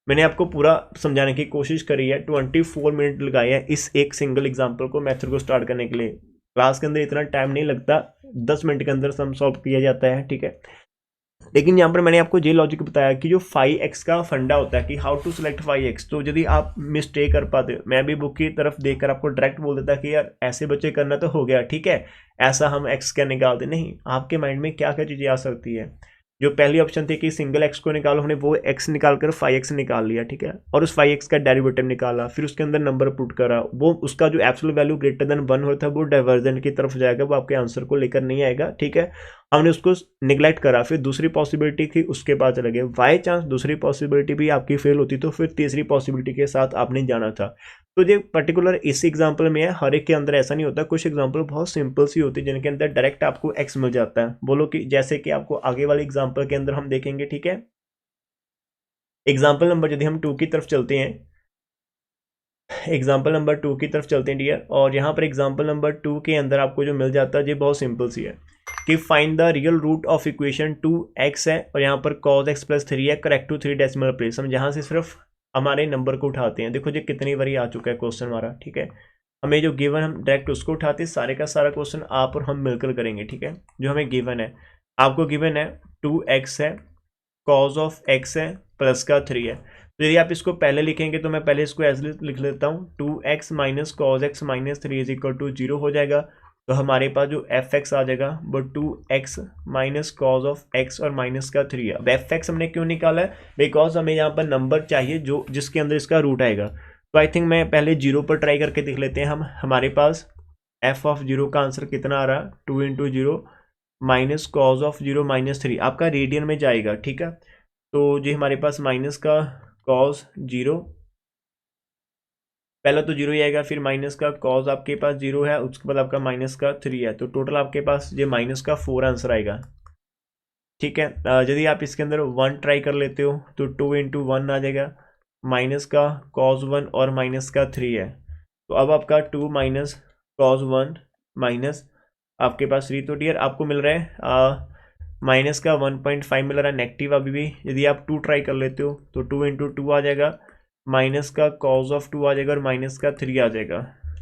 मैंने आपको पूरा समझाने की कोशिश करी है, 24 मिनट लगाए हैं इस एक सिंगल एग्जांपल को मेथड को स्टार्ट करने के लिए। क्लास के अंदर इतना टाइम नहीं लगता, 10 मिनट के अंदर सम सॉल्व किया जाता है, ठीक है। लेकिन यहाँ पर मैंने आपको ये लॉजिक बताया कि जो फाई एक्स का फंडा होता है कि how to select phi x, तो यदि आप मिस्टेक कर पाते, मैं भी बुक की तरफ देखकर आपको डायरेक्ट बोल देता कि यार ऐसे बच्चे करना तो हो गया, ठीक है, ऐसा हम एक्स क्या निकालते, नहीं, आपके माइंड में क्या क्या चीज़ें आ सकती है। जो पहली ऑप्शन थी कि सिंगल एक्स को निकालो, हमने वो एक्स निकाल कर फाई एक्स निकाल लिया, ठीक है, और उस फाई एक्स का डेरिवेटिव निकाला, फिर उसके अंदर नंबर पुट करा, वो उसका जो एब्सोल्यूट वैल्यू ग्रेटर देन 1 होता है वो डाइवर्जन की तरफ जाएगा, वो आपके आंसर को लेकर नहीं आएगा, ठीक है, हमने उसको निगलेक्ट करा। फिर दूसरी पॉसिबिलिटी थी, उसके बाद चले गए, बाई चांस दूसरी पॉसिबिलिटी भी आपकी फेल होती तो फिर तीसरी पॉसिबिलिटी के साथ आपने जाना था। तो ये पर्टिकुलर इस एग्जाम्पल में है, हर एक के अंदर ऐसा नहीं होता, कुछ एग्जाम्पल बहुत सिंपल सी होती है जिनके अंदर डायरेक्ट आपको एक्स मिल जाता है। बोलो कि जैसे कि आपको आगे वाले एग्जाम्पल के अंदर हम देखेंगे, ठीक है। एग्जाम्पल नंबर यदि हम 2 की तरफ चलते हैं, एग्जाम्पल नंबर 2 की तरफ चलते हैं डियर, और यहाँ पर एग्जाम्पल नंबर 2 के अंदर आपको जो मिल जाता है ये बहुत सिंपल सी है कि find the real root of equation 2x है, और यहाँ पर cos x प्लस 3 है, करेक्ट टू 3 डेसिमल प्लेस। हम यहाँ से सिर्फ हमारे नंबर को उठाते हैं, देखो ये कितनी बारी आ चुका है क्वेश्चन हमारा, ठीक है, हमें जो गिवन हम डायरेक्ट उसको उठाते हैं, सारे का सारा क्वेश्चन आप और हम मिलकर करेंगे, ठीक है। जो हमें गिवन है, आपको गिवन है 2x है, कॉज ऑफ x है, प्लस का 3 है। तो यदि आप इसको पहले लिखेंगे तो मैं पहले इसको ऐसे लिख लेता हूँ, 2x minus cos x minus 3 is equal to 0 हो जाएगा। तो हमारे पास जो एफ एक्स आ जाएगा वो 2x minus cause of x और माइनस का 3 है। अब एफ एक्स हमने क्यों निकाला है, बिकॉज हमें यहाँ पर नंबर चाहिए जो जिसके अंदर इसका रूट आएगा। तो आई थिंक मैं पहले 0 पर ट्राई करके देख लेते हैं हम। हमारे पास एफ ऑफ 0 का आंसर कितना आ रहा है, 2 into 0 minus cos of 0 minus 3, आपका रेडियन में जाएगा, ठीक है। तो जी हमारे पास माइनस का कॉज 0, पहला तो 0 ही आएगा, फिर माइनस का कॉज आपके पास 0 है, उसके बाद आपका माइनस का 3 है, तो टोटल आपके पास ये माइनस का 4 आंसर आएगा, ठीक है। यदि आप इसके अंदर 1 ट्राई कर लेते हो तो 2 इंटू 1 आ जाएगा, माइनस का कॉज 1 और माइनस का 3 है, तो अब आपका 2 माइनस कॉज 1 माइनस आपके पास 3, तो डियर आपको मिल रहा है माइनस का 1.5 मिल रहा है नेगेटिव अभी भी। यदि आप 2 ट्राई कर लेते हो तो 2 इंटू 2 आ जाएगा, माइनस का कॉज ऑफ 2 आ जाएगा और माइनस का 3 आ जाएगा,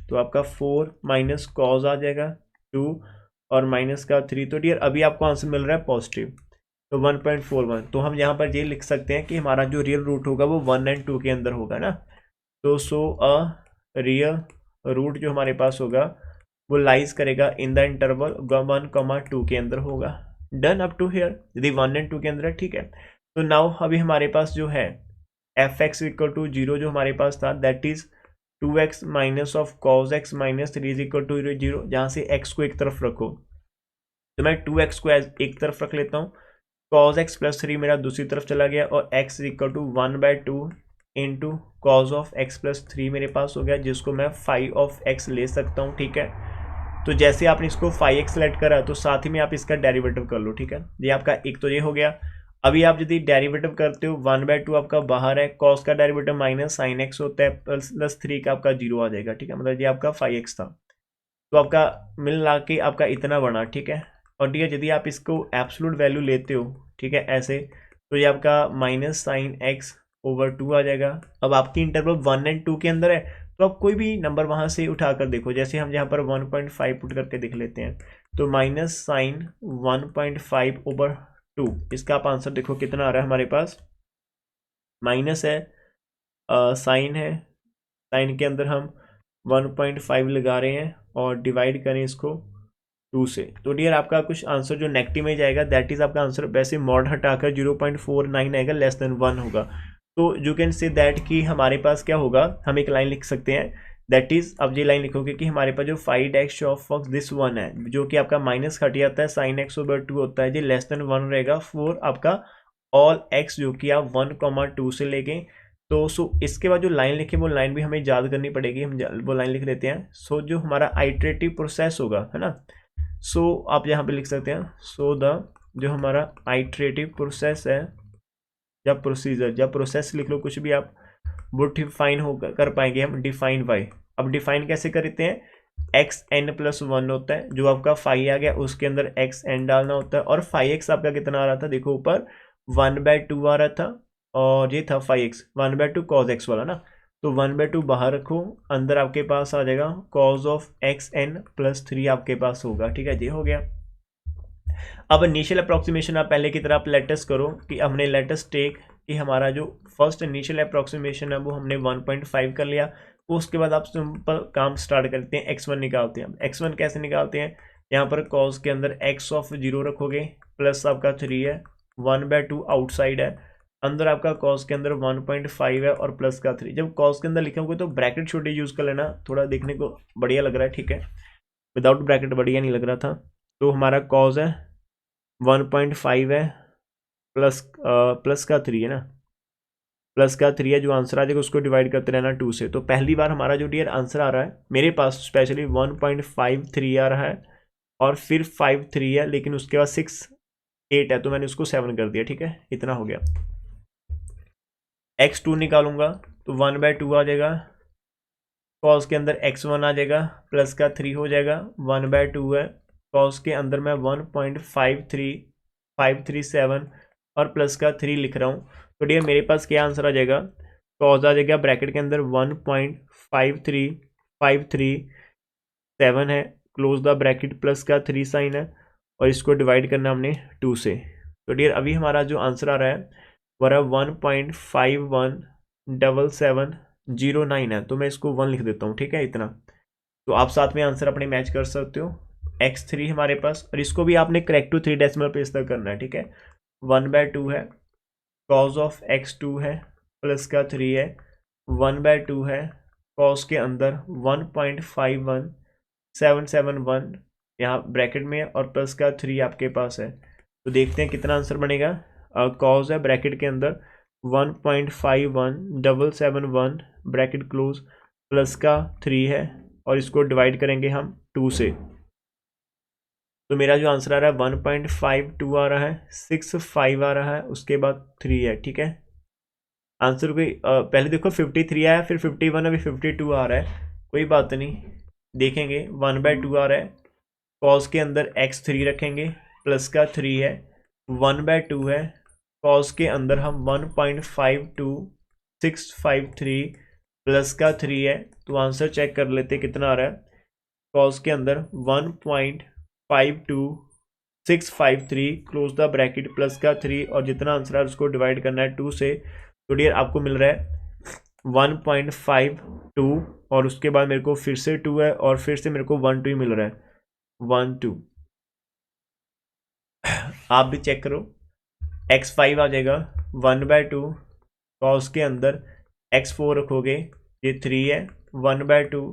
तो आपका 4 माइनस कॉज आ जाएगा 2 और माइनस का 3। तो डियर अभी आपको आंसर मिल रहा है पॉजिटिव, तो 1.41। तो हम यहाँ पर ये लिख सकते हैं कि हमारा जो रियल रूट होगा वो 1 और 2 के अंदर होगा ना। तो सो अ रियल रूट जो हमारे पास होगा वो लाइज करेगा इन द इंटरवल 1, 2 के अंदर होगा। डन अप टू हेयर, यदि 1 और 2 के अंदर है, ठीक है। तो नाउ अभी हमारे पास जो है एफ एक्स इक्वल टू 0 जो हमारे पास था, that is 2x minus of cos x minus 3 is equal to 0, जहाँ से x को एक तरफ रखो, तो मैं 2x को एक तरफ रख लेता हूँ, कॉज एक्स प्लस 3 मेरा दूसरी तरफ चला गया, और x is equal to 1/2 into cos of x plus 3 मेरे पास हो गया, जिसको मैं फाइव ऑफ x ले सकता हूँ, ठीक है। तो जैसे आपने इसको 5x सेलेक्ट करा तो साथ ही में आप इसका डेरिवेटिव कर लो, ठीक है। ये आपका एक तो ये हो गया। अभी आप यदि डेरिवेटिव करते हो 1/2 आपका बाहर है, cos का डेरिवेटिव माइनस साइन एक्स होता है, प्लस 3 का आपका 0 आ जाएगा, ठीक है, मतलब ये आपका 5x था, तो आपका मिल ला के आपका इतना बना, ठीक है। और ठीक है, यदि आप इसको एब्सोल्यूट वैल्यू लेते हो, ठीक है, ऐसे, तो ये आपका माइनस साइन एक्स ओवर 2 आ जाएगा। अब आपकी इंटरवल 1 और 2 के अंदर है, तो आप कोई भी नंबर वहां से उठा कर देखो, जैसे हम यहाँ पर 1.5 पुट करके देख लेते हैं, तो माइनस साइन 1.5 ओवर 2, इसका आप आंसर देखो कितना आ रहा है हमारे पास, माइनस है, साइन है, साइन के अंदर हम 1.5 लगा रहे हैं और डिवाइड करें इसको 2 से, तो डियर आपका कुछ आंसर जो नेगेटिव में जाएगा, दैट इज आपका आंसर वैसे मॉड हटाकर 0.49 आएगा, लेस देन 1 होगा। तो यू कैन से दैट कि हमारे पास क्या होगा, हम एक लाइन लिख सकते हैं, दैट इज, अब ये लाइन लिखोगे कि हमारे पास जो 5 ऑफ दिस 1 है, जो कि आपका माइनस हट जाता है, साइन एक्स ओवर 2 होता है, ये लेस देन 1 रहेगा फॉर आपका ऑल एक्स जो कि आप 1,2 से लेके। तो सो इसके बाद जो लाइन लिखे वो लाइन भी हमें याद करनी पड़ेगी, हम वो लाइन लिख लेते हैं। सो जो हमारा आइटरेटिव प्रोसेस होगा, है ना, सो आप यहाँ पे लिख सकते हैं, सो द जो हमारा आइटरेटिव प्रोसेस है, जब प्रोसीजर, जब प्रोसेस लिख लो कुछ भी आप, वो डिफाइन हो कर पाएंगे हम, डिफाइन बाई। अब डिफाइन कैसे करते हैं, एक्स एन प्लस 1 होता है, जो आपका 5 आ गया उसके अंदर एक्स एन डालना होता है, और 5x आपका कितना आ रहा था, देखो ऊपर 1/2 आ रहा था, और ये था 5x 1/2 कॉज एक्स वाला ना, तो 1/2 बाहर रखो, अंदर आपके पास आ जाएगा cos of x n plus 3 आपके पास होगा, ठीक है, ये हो गया। अब इनिशियल अप्रोक्सीमेशन आप पहले की तरह आप लेटेस्ट करो कि हमने लेटेस्ट टेक कि हमारा जो फर्स्ट इनिशियल अप्रोक्सीमेशन है वो हमने 1.5 कर लिया। उसके बाद आप सिंपल काम स्टार्ट करते हैं, x1 निकालते हैं। x1 कैसे निकालते हैं, यहाँ पर कॉज के अंदर x ऑफ 0 रखोगे, प्लस आपका 3 है, 1/2 आउटसाइड है, अंदर आपका कॉज के अंदर 1.5 है और प्लस का 3। जब कॉज के अंदर लिखोगे तो ब्रैकेट छोटे यूज़ कर लेना, थोड़ा देखने को बढ़िया लग रहा है, ठीक है। विदाउट ब्रैकेट बढ़िया नहीं लग रहा था। तो हमारा कॉज है 1.5 है, प्लस का 3 है ना, प्लस का 3 है। जो आंसर आ जाएगा उसको डिवाइड करते रहना 2 से। तो पहली बार हमारा जो डियर आंसर आ रहा है मेरे पास स्पेशली 1.53 आ रहा है और फिर 53 है, लेकिन उसके बाद 6 8 है तो मैंने उसको 7 कर दिया, ठीक है, इतना हो गया। x2 निकालूंगा तो 1/2 आ जाएगा, कॉस के अंदर x1 आ जाएगा, प्लस का 3 हो जाएगा, 1/2 है, कॉस के अंदर मैं 1.537 और प्लस का 3 लिख रहा हूँ। तो डियर मेरे पास क्या आंसर आ जाएगा, कॉस आ जाएगा ब्रैकेट के अंदर 1.53537 है, क्लोज द ब्रैकेट, प्लस का 3 साइन है और इसको डिवाइड करना हमने 2 से। तो डियर अभी हमारा जो आंसर आ रहा है वो 1.517709 है, तो मैं इसको 1 लिख देता हूँ, ठीक है, इतना। तो आप साथ में आंसर अपने मैच कर सकते हो। x3 हमारे पास, और इसको भी आपने करेक्ट टू 3 डेसिमल प्लेस तक करना है, ठीक है। 1/2 है, कॉज ऑफ x2 है, प्लस का 3 है, 1/2 है, कॉस के अंदर 1.51771 यहाँ ब्रैकेट में और प्लस का 3 आपके पास है। तो देखते हैं कितना आंसर बनेगा। कॉज है ब्रैकेट के अंदर 1.51771 ब्रैकेट क्लोज, प्लस का 3 है और इसको डिवाइड करेंगे हम 2 से। तो मेरा जो आंसर आ रहा है 1.52 आ रहा है, 65 आ रहा है, उसके बाद 3 है, ठीक है। आंसर कोई पहले देखो 53 आया, फिर 51, अभी 52 आ रहा है, कोई बात नहीं, देखेंगे। 1/2 आ रहा है, कॉस के अंदर x3 रखेंगे, प्लस का 3 है, 1/2 है, कॉस के अंदर हम 1.52653 प्लस का 3 है। तो आंसर चेक कर लेते कितना आ रहा है, कॉस के अंदर 1.52653 क्लोज द ब्रैकेट, प्लस का 3 और जितना आंसर है उसको डिवाइड करना है 2 से। तो डियर आपको मिल रहा है 1.52 और उसके बाद मेरे को फिर से 2 है और फिर से मेरे को 1 2 मिल रहा है, 1 2। आप भी चेक करो, x5 आ जाएगा 1/2, कॉस के अंदर x4 रखोगे, ये 3 है, 1/2,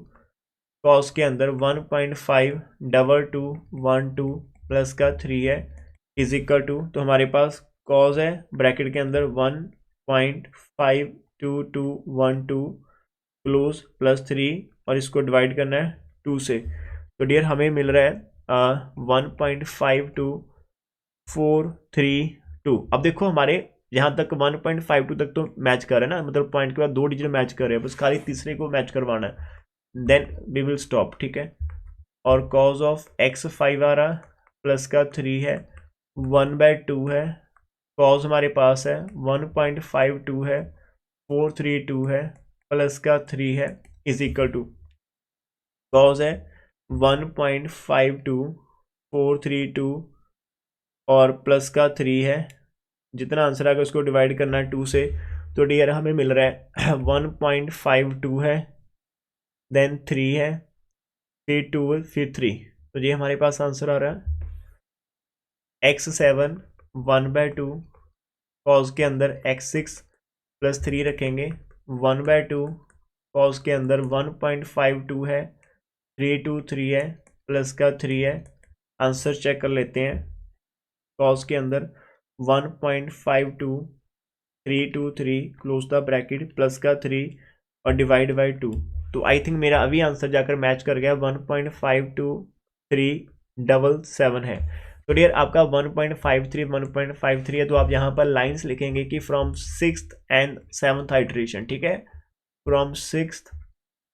कॉस के अंदर 1.52212 प्लस का 3 है, इज इक्वल टू, तो हमारे पास कॉस है ब्रैकेट के अंदर 1.52212 क्लोज प्लस 3 और इसको डिवाइड करना है 2 से। तो डियर हमें मिल रहा है 1.52432। अब देखो हमारे यहाँ तक 1.52 तक तो मैच कर रहे हैं ना, मतलब पॉइंट के बाद 2 डिजिट मैच कर रहे हैं, बस खाली तीसरे को मैच करवाना है, देन वी विल स्टॉप, ठीक है। और कॉज ऑफ x5 आ रहा, प्लस का 3 है, 1/2 है, कॉज हमारे पास है 1.52 है, 432 है, प्लस का 3 है, इज इक्वल टू, कॉज है 1.52432 और प्लस का 3 है, जितना आंसर आएगा उसको डिवाइड करना है 2 से। तो डियर हमें मिल रहा है 1.52 है, देन 3 है, फिर 2 है, फिर 3। तो ये हमारे पास आंसर आ रहा है x7 1/2, कॉज के अंदर x6 प्लस 3 रखेंगे, 1/2, कॉज के अंदर 1.52 है, 323 है, प्लस का 3 है। आंसर चेक कर लेते हैं, कॉज के अंदर 1.52323 क्लोज द ब्रैकेट, प्लस का 3 और डिवाइड बाई 2। तो आई थिंक मेरा अभी आंसर जाकर मैच कर गया, 1.52377 है। तो डियर आपका 1.53 है, तो आप यहाँ पर लाइंस लिखेंगे कि from 6th and 7th iteration, ठीक है, फ्रॉम 6th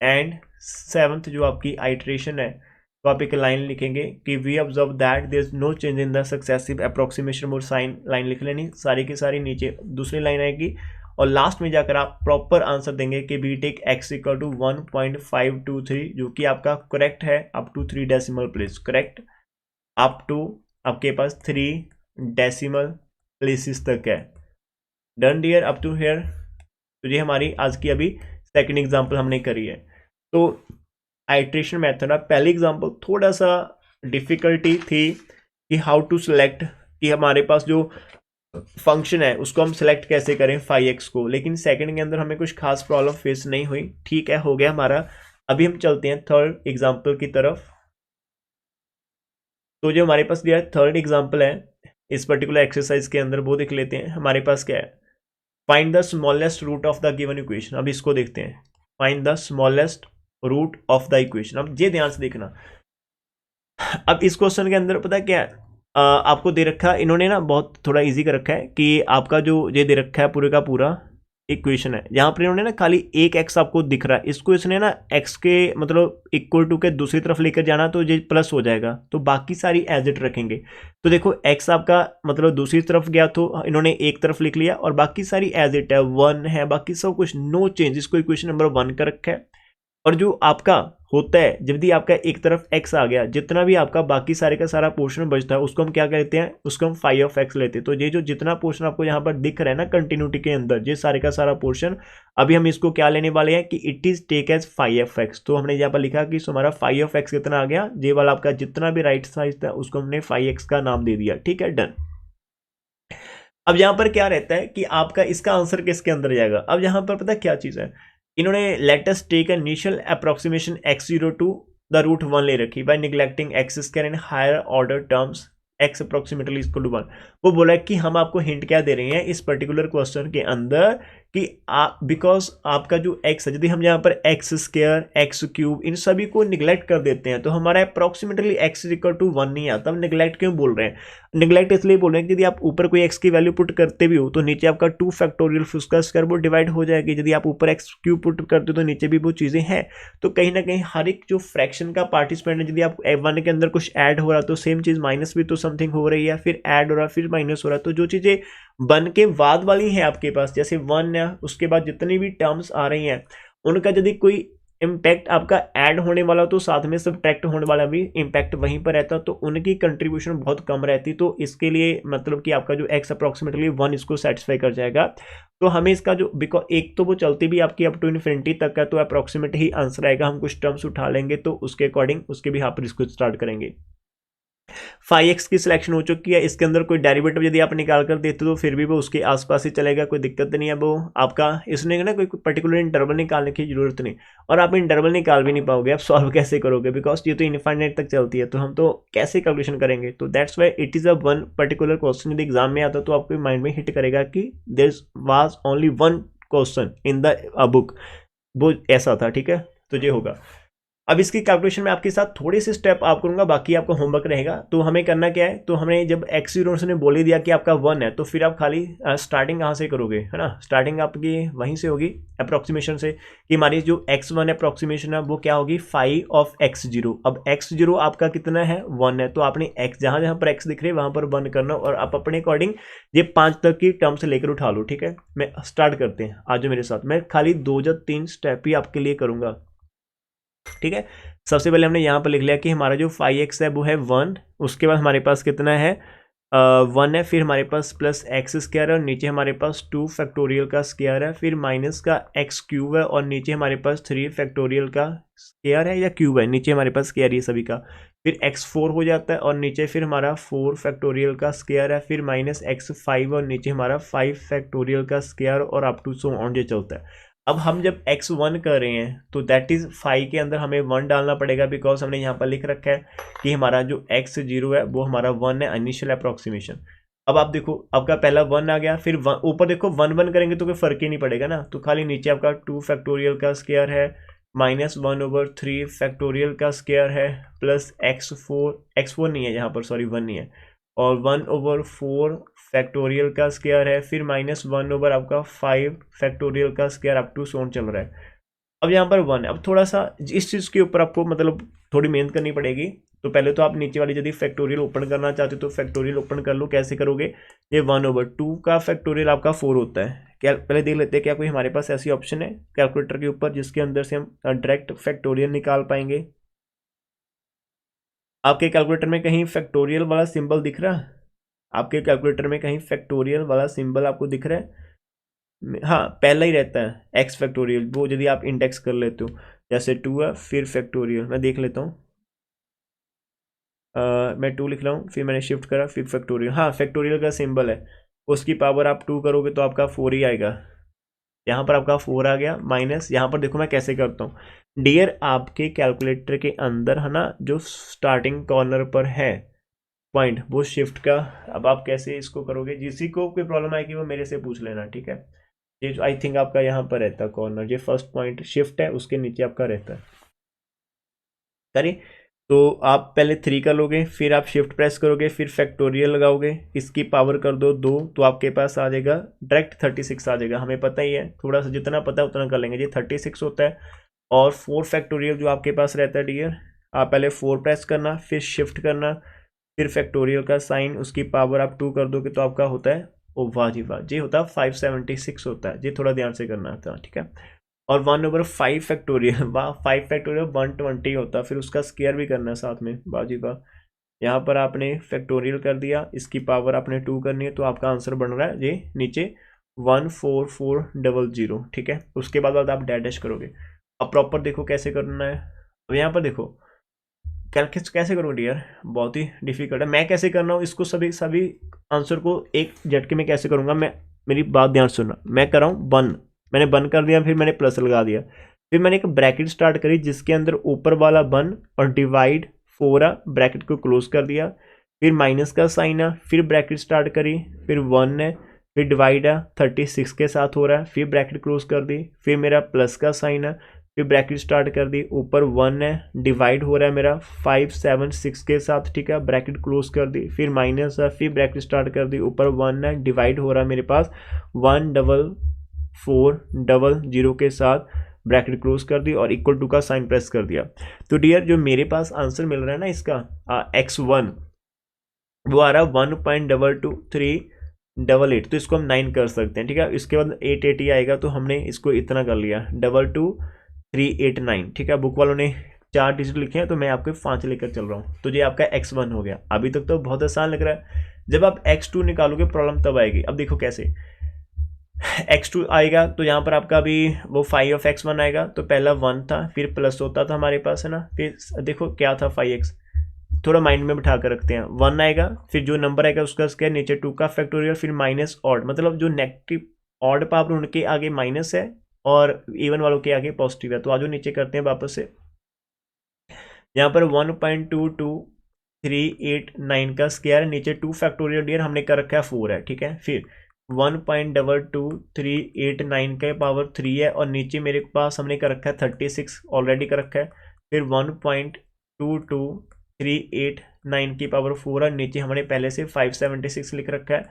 एंड 7th जो आपकी आइट्रेशन है, तो आप एक लाइन लिखेंगे कि we observe that there is no change in the successive approximation mode, साइन लाइन लिख लेनी, सारी की सारी नीचे दूसरी लाइन आएगी और लास्ट में जाकर आप प्रॉपर आंसर देंगे कि be take x equal to 1.523, जो कि आपका करेक्ट है up to 3 decimal place, correct up to आपके पास 3 डेसिमल प्लेसेस तक है। Done dear up to here. तो ये हमारी आज की अभी सेकंड एग्जांपल हमने करी है। तो आइट्रेशन मेथड, अब पहली एग्जांपल थोड़ा सा डिफिकल्टी थी कि हाउ टू सेलेक्ट, कि हमारे पास जो फंक्शन है उसको हम सेलेक्ट कैसे करें 5x को, लेकिन सेकंड के अंदर हमें कुछ खास प्रॉब्लम फेस नहीं हुई। ठीक है, हो गया हमारा। अभी हम चलते हैं थर्ड एग्जांपल की तरफ। तो जो हमारे पास दिया है थर्ड एग्जांपल है इस पर्टिकुलर एक्सरसाइज के अंदर, वो देख लेते हैं। हमारे पास क्या है, find the smallest root of the given equation. अब इसको देखते हैं, find the smallest root of the equation. अब ये ध्यान से देखना। अब इस क्वेश्चन के अंदर पता क्या है, आपको दे रखा है, इन्होंने ना बहुत थोड़ा इजी कर रखा है कि आपका जो ये दे रखा है पूरे का पूरा इक्वेशन है, यहाँ पर इन्होंने ना खाली एक एक्स आपको दिख रहा है, इसको इसने ना एक्स के मतलब इक्वल टू के दूसरी तरफ लेकर जाना तो ये प्लस हो जाएगा, तो बाकी सारी एज इट रखेंगे। तो देखो एक्स आपका मतलब दूसरी तरफ गया तो इन्होंने एक तरफ लिख लिया, और बाकी सारी एज इट है, 1 है, बाकी सब कुछ नो चेंज, इसको इक्वेशन नंबर 1 का रखा है। और जो आपका होता है जब भी आपका एक तरफ x आ गया, जितना भी आपका बाकी सारे का सारा पोर्शन बचता है उसको हम क्या कहते हैं, उसको हम फाई ऑफ एक्स लेते हैं। तो ये जो जितना पोर्शन आपको यहाँ पर दिख रहा है ना कंटिन्यूटी के अंदर, ये सारे का सारा पोर्शन अभी हम इसको क्या लेने वाले हैं कि it is take as phi of x. तो हमने यहाँ पर लिखा कि हमारा फाई ऑफ एक्स कितना आ गया, ये वाला आपका जितना भी राइट साइड था उसको हमने फाई एक्स का नाम दे दिया। ठीक है, डन। अब यहाँ पर क्या रहता है कि आपका इसका आंसर किसके अंदर जाएगा। अब यहाँ पर पता क्या चीज़ है, इन्होंने let us take initial approximation x0 to the root 1 ले रखी by neglecting x square in higher order terms x approximately equal to 1। वो बोला है कि हम आपको हिंट क्या दे रहे हैं इस पर्टिकुलर क्वेश्चन के अंदर कि आप बिकॉज आपका जो x है, यदि हम यहाँ पर x square x cube in सभी को निगलेक्ट कर देते हैं तो हमारा अप्रोक्सीमेटली x इक्वल टू 1 नहीं आता। हम निगलेक्ट क्यों बोल रहे हैं, निगलेक्ट इसलिए बोल रहे हैं कि यदि आप ऊपर कोई x की वैल्यू पुट करते भी हो तो नीचे आपका 2 फैक्टोरियल उसका स्क्वायर वो डिवाइड हो जाएगी, यदि आप ऊपर एक्स क्यूब पुट करते हो तो नीचे भी वो चीज़ें हैं। तो कहीं ना कहीं हर एक जो फ्रैक्शन का पार्टिसिपेंट है, यदि आप 1 के अंदर कुछ ऐड हो रहा है तो सेम चीज़ माइनस भी तो समथिंग हो रही है, फिर ऐड हो रहा है फिर माइनस हो रहा है। तो जो चीज़ें बन के बाद वाली है आपके पास, जैसे 1 है उसके बाद जितनी भी टर्म्स आ रही हैं उनका यदि कोई इम्पैक्ट आपका ऐड होने वाला तो साथ में सब्ट्रैक्ट होने वाला भी इम्पैक्ट वहीं पर रहता, तो उनकी कंट्रीब्यूशन बहुत कम रहती। तो इसके लिए मतलब कि आपका जो x अप्रोक्सीमेटली 1 इसको सेटिस्फाई कर जाएगा। तो हमें इसका जो बिकॉज एक तो वो चलती भी आपकी अप टू इन्फिनिटी तक है, तो अप्रोक्सीमेट ही आंसर आएगा। हम कुछ टर्म्स उठा लेंगे तो उसके अकॉर्डिंग उसके भी यहाँ पर इसको स्टार्ट करेंगे। 5x की सिलेक्शन हो चुकी है, इसके अंदर कोई डेरिवेटिव यदि आप निकाल कर देते तो फिर भी वो उसके आसपास ही चलेगा, कोई दिक्कत नहीं है। वो आपका इसने ना कोई पर्टिकुलर इंटरवल निकालने की जरूरत नहीं, और आप इंटरवल निकाल भी नहीं पाओगे। आप सॉल्व कैसे करोगे, बिकॉज ये तो इनफाइनाइट तक चलती है, तो हम तो कैसे कैलकुलेशन करेंगे। तो that's why it is a one particular question यदि एग्जाम में आता तो आपके माइंड में हिट करेगा कि there was only one question in the book, वो ऐसा था। ठीक है, तो ये होगा। अब इसकी कैलकुलेशन में आपके साथ थोड़े से स्टेप आप करूंगा, बाकी आपका होमवर्क रहेगा। तो हमें करना क्या है, तो हमें जब x0 ने बोल ही दिया कि आपका 1 है तो फिर आप खाली स्टार्टिंग कहाँ से करोगे, है ना। स्टार्टिंग आपकी वहीं से होगी अप्रोक्सीमेशन से, कि हमारी जो x1 अप्रोक्सीमेशन है वो क्या होगी 5 ऑफ x0। अब x0 आपका कितना है 1 है, तो आपने x जहाँ जहाँ पर x दिख रहे हैं वहाँ पर 1 करना, और आप अपने अकॉर्डिंग ये 5 तक की टर्म से लेकर उठा लो। ठीक है, मैं स्टार्ट करते हैं, आज मेरे साथ। मैं खाली 2 या 3 स्टेप ही आपके लिए करूँगा। ठीक है, सबसे पहले हमने यहाँ पर लिख लिया कि हमारा जो 5x है वो है 1, उसके बाद हमारे पास कितना है 1 है, फिर हमारे पास प्लस एक्स स्क्वायर है, और नीचे हमारे पास 2 फैक्टोरियल का स्क्वायर है, फिर माइनस का एक्स क्यूब है, और नीचे हमारे पास 3 फैक्टोरियल का स्क्वायर है या क्यूब है, नीचे हमारे पास स्क्वायर ये सभी का, फिर x4 हो जाता है, और नीचे फिर हमारा 4 फैक्टोरियल का स्क्वायर है, फिर माइनस x5 और नीचे हमारा 5 फैक्टोरियल का स्क्वायर, और अप टू सो ऑन ये चलता है। अब हम जब x1 कर रहे हैं तो दैट इज 5 के अंदर हमें 1 डालना पड़ेगा, बिकॉज हमने यहाँ पर लिख रखा है कि हमारा जो x0 है वो हमारा 1 है इनिशियल अप्रोक्सीमेशन। अब आप देखो आपका पहला 1 आ गया, फिर ऊपर देखो 1 1 करेंगे तो कोई फर्क ही नहीं पड़ेगा ना, तो खाली नीचे आपका 2 फैक्टोरियल का स्क्वायर है, -1/3 फैक्टोरियल का स्क्वायर है, प्लस x4 नहीं है यहाँ पर, सॉरी 1 नहीं है, और 1/4 फैक्टोरियल का स्क्वायर है, फिर -1 ओवर आपका 5 फैक्टोरियल का स्क्वायर अप टू सोन चल रहा है। अब यहाँ पर 1 है। अब थोड़ा सा इस चीज़ के ऊपर आपको मतलब थोड़ी मेहनत करनी पड़ेगी। तो पहले तो आप नीचे वाली यदि फैक्टोरियल ओपन करना चाहते हो तो फैक्टोरियल ओपन कर लो। कैसे करोगे, ये 1/2 का फैक्टोरियल आपका 4 होता है क्या, पहले देख लेते हैं क्या कोई हमारे पास ऐसी ऑप्शन है कैलकुलेटर के ऊपर जिसके अंदर से हम डायरेक्ट फैक्टोरियल निकाल पाएंगे। आपके कैलकुलेटर में कहीं फैक्टोरियल वाला सिंबल दिख रहा है? आपके कैलकुलेटर में कहीं फैक्टोरियल वाला सिंबल आपको दिख रहा है? हाँ, पहला ही रहता है एक्स फैक्टोरियल, वो यदि आप इंडेक्स कर लेते हो, जैसे 2 है फिर फैक्टोरियल, मैं देख लेता हूँ। मैं 2 लिख रहा हूँ, फिर मैंने शिफ्ट करा, फिर फैक्टोरियल, हाँ फैक्टोरियल का सिंबल है, उसकी पावर आप 2 करोगे तो आपका 4 ही आएगा। यहाँ पर आपका 4 आ गया, माइनस यहाँ पर देखो मैं कैसे करता हूँ डियर, आपके कैलकुलेटर के अंदर है ना जो स्टार्टिंग कॉर्नर पर है पॉइंट, वो शिफ्ट का, अब आप कैसे इसको करोगे, जिसी को कोई प्रॉब्लम आएगी वो मेरे से पूछ लेना, ठीक है। ये आई थिंक आपका यहाँ पर रहता है कॉर्नर, ये फर्स्ट पॉइंट शिफ्ट है उसके नीचे आपका रहता है, करिए। तो आप पहले 3 कर लोगे, फिर आप शिफ्ट प्रेस करोगे, फिर फैक्टोरियल लगाओगे, इसकी पावर कर दो 2, तो आपके पास आ जाएगा डायरेक्ट 36 आ जाएगा, हमें पता ही है, थोड़ा सा जितना पता है उतना कर लेंगे, ये 36 होता है। और 4 फैक्टोरियल जो आपके पास रहता है डियर, आप पहले 4 प्रेस करना, फिर शिफ्ट करना, फिर फैक्टोरियल का साइन, उसकी पावर आप 2 कर दोगे तो आपका होता है, ओ वाह जी वाह, ये होता है 576 होता है, ये थोड़ा ध्यान से करना था, ठीक है। और 1/5 फैक्टोरियल, वाह 5 फैक्टोरियल 120 होता है, फिर उसका स्केयर भी करना है साथ में, वाह जी वाह। यहाँ पर आपने फैक्टोरियल कर दिया, इसकी पावर आपने 2 करनी है, तो आपका आंसर बन रहा है ये नीचे 14400, ठीक है। उसके बाद आप डैश करोगे। अब प्रॉपर देखो कैसे करना है, अब यहाँ पर देखो कैलकुलेट कैसे करोगे डियर, बहुत ही डिफिकल्ट है, मैं कैसे कर रहा हूँ इसको, सभी सभी आंसर को एक झटके में कैसे करूँगा मैं, मेरी बात ध्यान सुनना, मैं कर रहा हूँ 1, मैंने 1 कर दिया, फिर मैंने प्लस लगा दिया, फिर मैंने एक ब्रैकेट स्टार्ट करी जिसके अंदर ऊपर वाला 1 और डिवाइड 4 आ, ब्रैकेट को क्लोज कर दिया, फिर माइनस का साइन आ, फिर ब्रैकेट स्टार्ट करी, फिर 1 है, फिर डिवाइड आ 36 के साथ हो रहा है, फिर ब्रैकेट क्लोज कर दी, फिर मेरा प्लस का साइन है, फिर ब्रैकेट स्टार्ट कर दी, ऊपर 1 है, डिवाइड हो रहा है मेरा 576 के साथ, ठीक है, ब्रैकेट क्लोज कर दी, फिर माइनस है, फिर ब्रैकेट स्टार्ट कर दी, ऊपर 1 है, डिवाइड हो रहा है मेरे पास 14400 के साथ, ब्रैकेट क्लोज कर दी और इक्वल टू का साइन प्रेस कर दिया। तो डियर जो मेरे पास आंसर मिल रहा है ना इसका x1, वो आ रहा है 1.22388, तो इसको हम 9 कर सकते हैं, ठीक है। इसके बाद 880 आएगा, तो हमने इसको इतना कर लिया 22389, ठीक है। बुक वालों ने 4 डिजिट लिखे हैं, तो मैं आपके 5 लेकर चल रहा हूँ, तो ये आपका x1 हो गया। अभी तक तो बहुत आसान लग रहा है, जब आप x2 निकालोगे प्रॉब्लम तब आएगी। अब देखो कैसे x2 आएगा, तो यहाँ पर आपका भी वो 5 आएगा, तो पहला 1 था, फिर प्लस होता था हमारे पास, है ना, फिर देखो क्या था 5x, थोड़ा माइंड में बिठा कर रखते हैं, 1 आएगा, फिर जो नंबर आएगा उसका स्क्वायर, नीचे 2 का फैक्टोरियल, फिर माइनस ऑड, मतलब जो नेगेटिव ऑड पावर उनके आगे माइनस है और इवन वालों के आगे पॉजिटिव है। तो आज नीचे करते हैं वापस से, यहाँ पर 1.22389 का स्क्वायर, नीचे 2 फैक्टोरियल डियर हमने कर रखा है 4 है, ठीक है। फिर 1.22389 का पावर 3 है, और नीचे मेरे पास हमने कर रखा है 36 ऑलरेडी कर रखा है, फिर 1.22389 की पावर 4 है, नीचे हमने पहले से 576 लिख रखा है,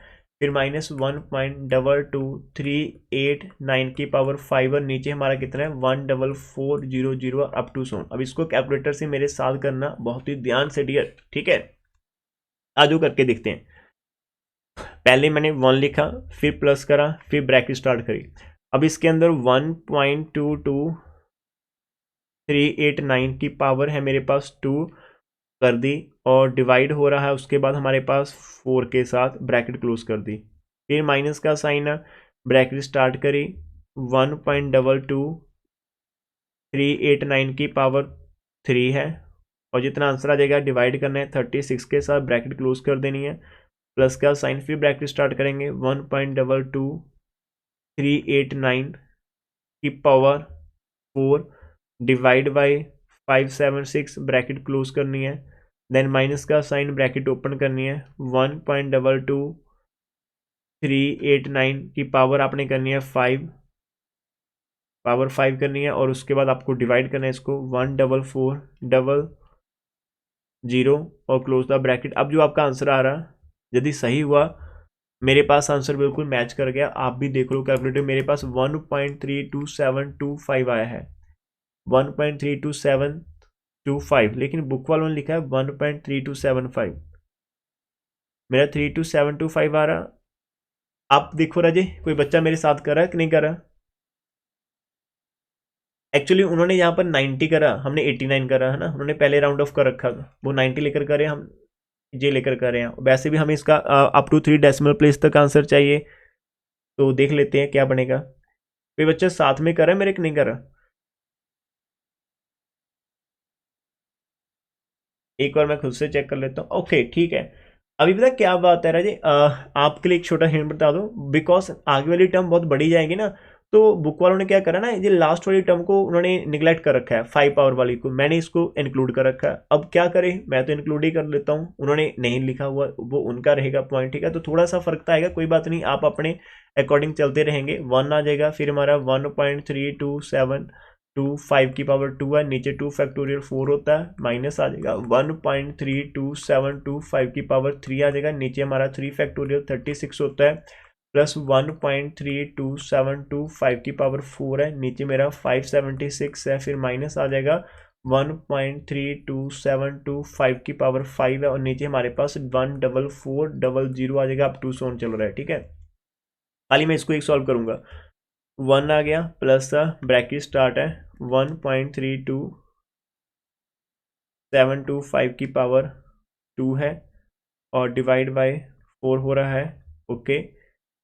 फिर माइनस 1.22389 की पावर 5 और नीचे हमारा कितना है 14400 अप टू सो। अब इसको कैलकुलेटर से मेरे साथ करना बहुत ही ध्यान से डियर, ठीक है। आजो करके देखते हैं, पहले मैंने 1 लिखा, फिर प्लस करा, फिर ब्रैकेट स्टार्ट करी। अब इसके अंदर 1.22389 की पावर है मेरे पास 2 कर दी, और डिवाइड हो रहा है, उसके बाद हमारे पास 4 के साथ ब्रैकेट क्लोज कर दी, फिर माइनस का साइन है, ब्रैकेट स्टार्ट करी, 1.22389 की पावर 3 है, और जितना आंसर आ जाएगा डिवाइड करना है 36 के साथ, ब्रैकेट क्लोज कर देनी है, प्लस का साइन, फिर ब्रैकेट स्टार्ट करेंगे, 1.22389 की power 4 divide by 576, bracket close करनी है, देन माइनस का साइन, ब्रैकेट ओपन करनी है, 1.22389 की पावर आपने करनी है 5, पावर 5 करनी है, और उसके बाद आपको डिवाइड करना है इसको 14400 और क्लोज द ब्रैकेट। अब जो आपका आंसर आ रहा है यदि सही हुआ, मेरे पास आंसर बिल्कुल मैच कर गया, आप भी देख लो कैलकुलेटर, मेरे पास 1.32725 आया है, 1.32725, लेकिन बुक वालों ने लिखा है 1.3275, मेरा 32725 आ रहा। आप देखो राजे, कोई बच्चा मेरे साथ कर रहा है कि नहीं कर रहा? एक्चुअली उन्होंने यहाँ पर 90 करा, हमने 89 करा है ना, उन्होंने पहले राउंड ऑफ कर रखा, वो 90 लेकर करे, हम जे लेकर कर रहे हैं। वैसे भी हमें इसका अप टू 3 डेसिमल प्लेस तक आंसर चाहिए, तो देख लेते हैं क्या बनेगा। कोई बच्चा साथ में कर रहा है मेरे, नहीं कर रहा? एक बार मैं खुद से चेक कर लेता हूँ। ओके ठीक है। अभी पता क्या बात है राजे, आपके लिए एक छोटा हिंट बता दूं, बिकॉज आगे वाली टर्म बहुत बड़ी जाएगी ना, तो बुक वालों ने क्या करा ना, ये लास्ट वाली टर्म को उन्होंने निगलेक्ट कर रखा है, 5 पावर वाली को, मैंने इसको इंक्लूड कर रखा है। अब क्या करें, मैं तो इंक्लूड ही कर लेता हूँ, उन्होंने नहीं लिखा हुआ, वो उनका रहेगा पॉइंट, ठीक है। तो थोड़ा सा फर्क तो आएगा, कोई बात नहीं, आप अपने अकॉर्डिंग चलते रहेंगे। 1 आ जाएगा, फिर हमारा 1.32725 की पावर 2 है, नीचे 2 फैक्टोरियल 4 होता है, माइनस आ जाएगा 1.32725 की पावर 3 आ जाएगा, नीचे हमारा 3 फैक्टोरियल 36 होता है, प्लस 1.32725 की पावर 4 है, नीचे मेरा 576 है, फिर माइनस आ जाएगा 1.32725 की पावर 5 है, और नीचे हमारे पास 14400 आ जाएगा। अब 2 सोन चल रहा है, ठीक है। खाली मैं इसको एक सॉल्व करूंगा, 1 आ गया, प्लस ब्रैकेट स्टार्ट है 1.32725 की पावर 2 है, और डिवाइड बाय 4 हो रहा है, okay.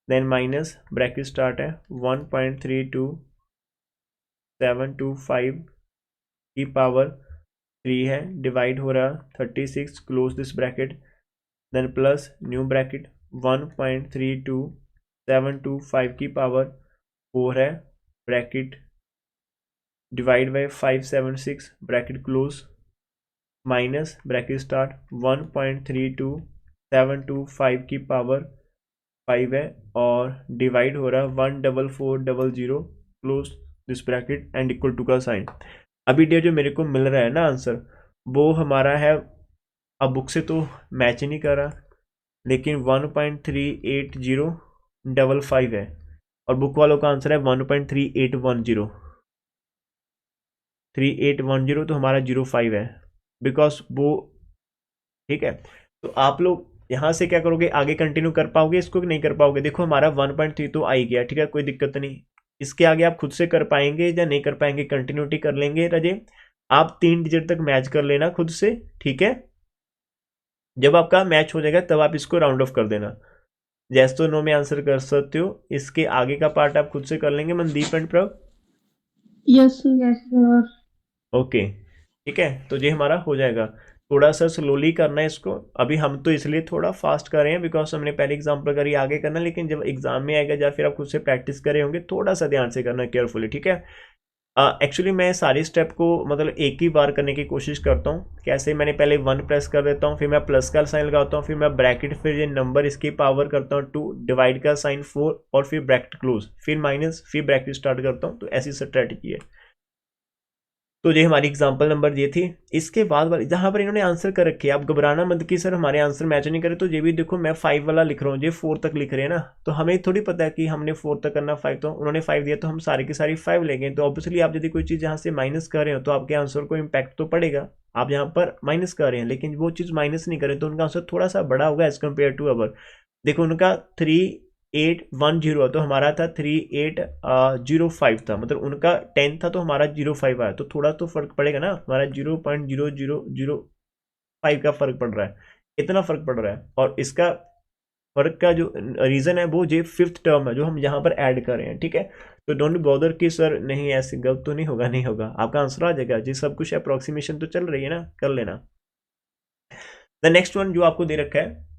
Then minus bracket start है 1.32725 की पावर 3 है, डिवाइड हो रहा 36, close this bracket, then plus new bracket 1.32725 की पावर 4 है, bracket divide by 576 bracket close, minus bracket start 1.32725 की पावर 5 है, और डिवाइड हो रहा है 14400, close this bracket and equal to का साइन। अभी ये जो मेरे को मिल रहा है ना आंसर, वो हमारा है, अब बुक से तो मैच ही नहीं कर रहा, लेकिन 1.38055 है, और बुक वालों का आंसर है 1.3810, 3810 तो हमारा 05 है, बिकॉज वो, ठीक है। तो आप लोग यहाँ से क्या करोगे, आगे कंटिन्यू कर पाओगे इसको कि नहीं कर पाओगे? देखो हमारा 1.3 तो आ ही गया, ठीक है, कोई दिक्कत नहीं। इसके आगे आप खुद से कर पाएंगे या नहीं कर पाएंगे, कंटिन्यूटी कर लेंगे रजे, आप 3 डिजिट तक मैच कर लेना खुद से, ठीक है। जब आपका मैच हो जाएगा तब आप इसको राउंड ऑफ कर देना, जैस तो नो में आंसर कर सकते हो। इसके आगे का पार्ट आप खुद से कर लेंगे मनदीप एंड प्रभ? Yes sir. ओके ठीक है, तो ये हमारा हो जाएगा। थोड़ा सा स्लोली करना है इसको, अभी हम तो इसलिए थोड़ा फास्ट कर रहे हैं बिकॉज हमने पहले एग्जाम्पल करी, आगे करना, लेकिन जब एग्जाम में आएगा या फिर आप खुद से प्रैक्टिस करे होंगे, थोड़ा सा ध्यान से करना, केयरफुली, ठीक है। एक्चुअली मैं सारी स्टेप को मतलब एक ही बार करने की कोशिश करता हूँ। कैसे, मैंने पहले 1 प्रेस कर देता हूँ, फिर मैं प्लस का साइन लगाता हूँ, फिर मैं ब्रैकेट, फिर ये नंबर इसकी पावर करता हूँ 2, डिवाइड का साइन 4, और फिर ब्रैकेट क्लोज, फिर माइनस, फिर ब्रैकेट स्टार्ट करता हूँ। तो ऐसी स्ट्रैटेजी है। तो ये हमारी एग्जांपल नंबर ये थी। इसके बाद वाली जहाँ पर इन्होंने आंसर कर रखे, आप घबराना मत कि सर हमारे आंसर मैच नहीं करे, तो ये भी देखो मैं 5 वाला लिख रहा हूँ, ये 4 तक लिख रहे हैं ना, तो हमें थोड़ी पता है कि हमने 4 तक करना, 5 तो उन्होंने 5 दिया तो हम सारी की सारी 5 लेंगे। तो ऑब्वियसली आप यदि कोई चीज़ यहाँ से माइनस कर रहे हो तो आपके आंसर को इम्पैक्ट तो पड़ेगा। आप यहाँ पर माइनस कर रहे हैं लेकिन वो चीज़ माइनस नहीं करें तो उनका आंसर थोड़ा सा बड़ा होगा एज कम्पेयर टू अवर। देखो उनका 3810 तो हमारा था 3805 था, मतलब उनका 10 था तो हमारा 05 आया, तो थोड़ा तो फर्क पड़ेगा ना, हमारा 0.0005 का फर्क पड़ रहा है, इतना फर्क पड़ रहा है। और इसका फर्क का जो रीजन है वो ये 5th टर्म है जो हम यहाँ पर ऐड कर रहे हैं, ठीक है। तो डोंट बॉदर कि सर नहीं ऐसे गलत तो नहीं होगा, नहीं होगा, आपका आंसर आ जाएगा जी, सब कुछ अप्रोक्सीमेशन तो चल रही है ना, कर लेना। द नेक्स्ट वन जो आपको दे रखा है,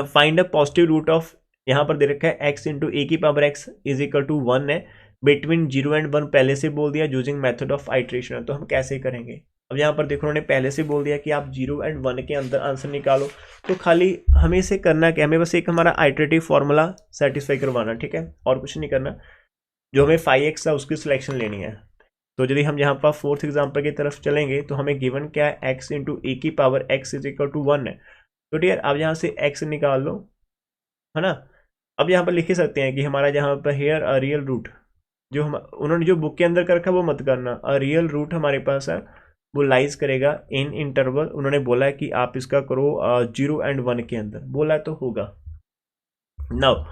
find a positive root of, यहाँ पर दे रखा है x इंटू ए की power x is equal to 1 है, बिटवीन 0 एंड 1 पहले से बोल दिया, यूजिंग मेथड ऑफ आइट्रेशन। तो हम कैसे करेंगे? अब यहाँ पर देखो उन्होंने पहले से बोल दिया कि आप 0 एंड 1 के अंदर आंसर निकालो, तो खाली हमें इसे करना क्या, हमें बस एक हमारा आइट्रेटिव फॉर्मूला सेटिस्फाई करवाना, ठीक है, और कुछ नहीं करना। जो हमें 5x है उसकी सिलेक्शन लेनी है। तो यदि हम यहाँ पर 4th एग्जाम्पल की तरफ चलेंगे तो हमें गिवन क्या है, x इंटू ए की power x is equal to 1 है। तो डियर आप यहाँ से x निकाल लो, है ना। अब यहाँ पर लिख ही सकते हैं कि हमारा जहाँ पर हेयर अ रियल रूट, जो हम उन्होंने जो बुक के अंदर कर रखा वो मत करना, अ रियल रूट हमारे पास है, वो लाइज करेगा इन इंटरवल, उन्होंने बोला है कि आप इसका करो 0 एंड 1 के अंदर, बोला तो होगा। नाउ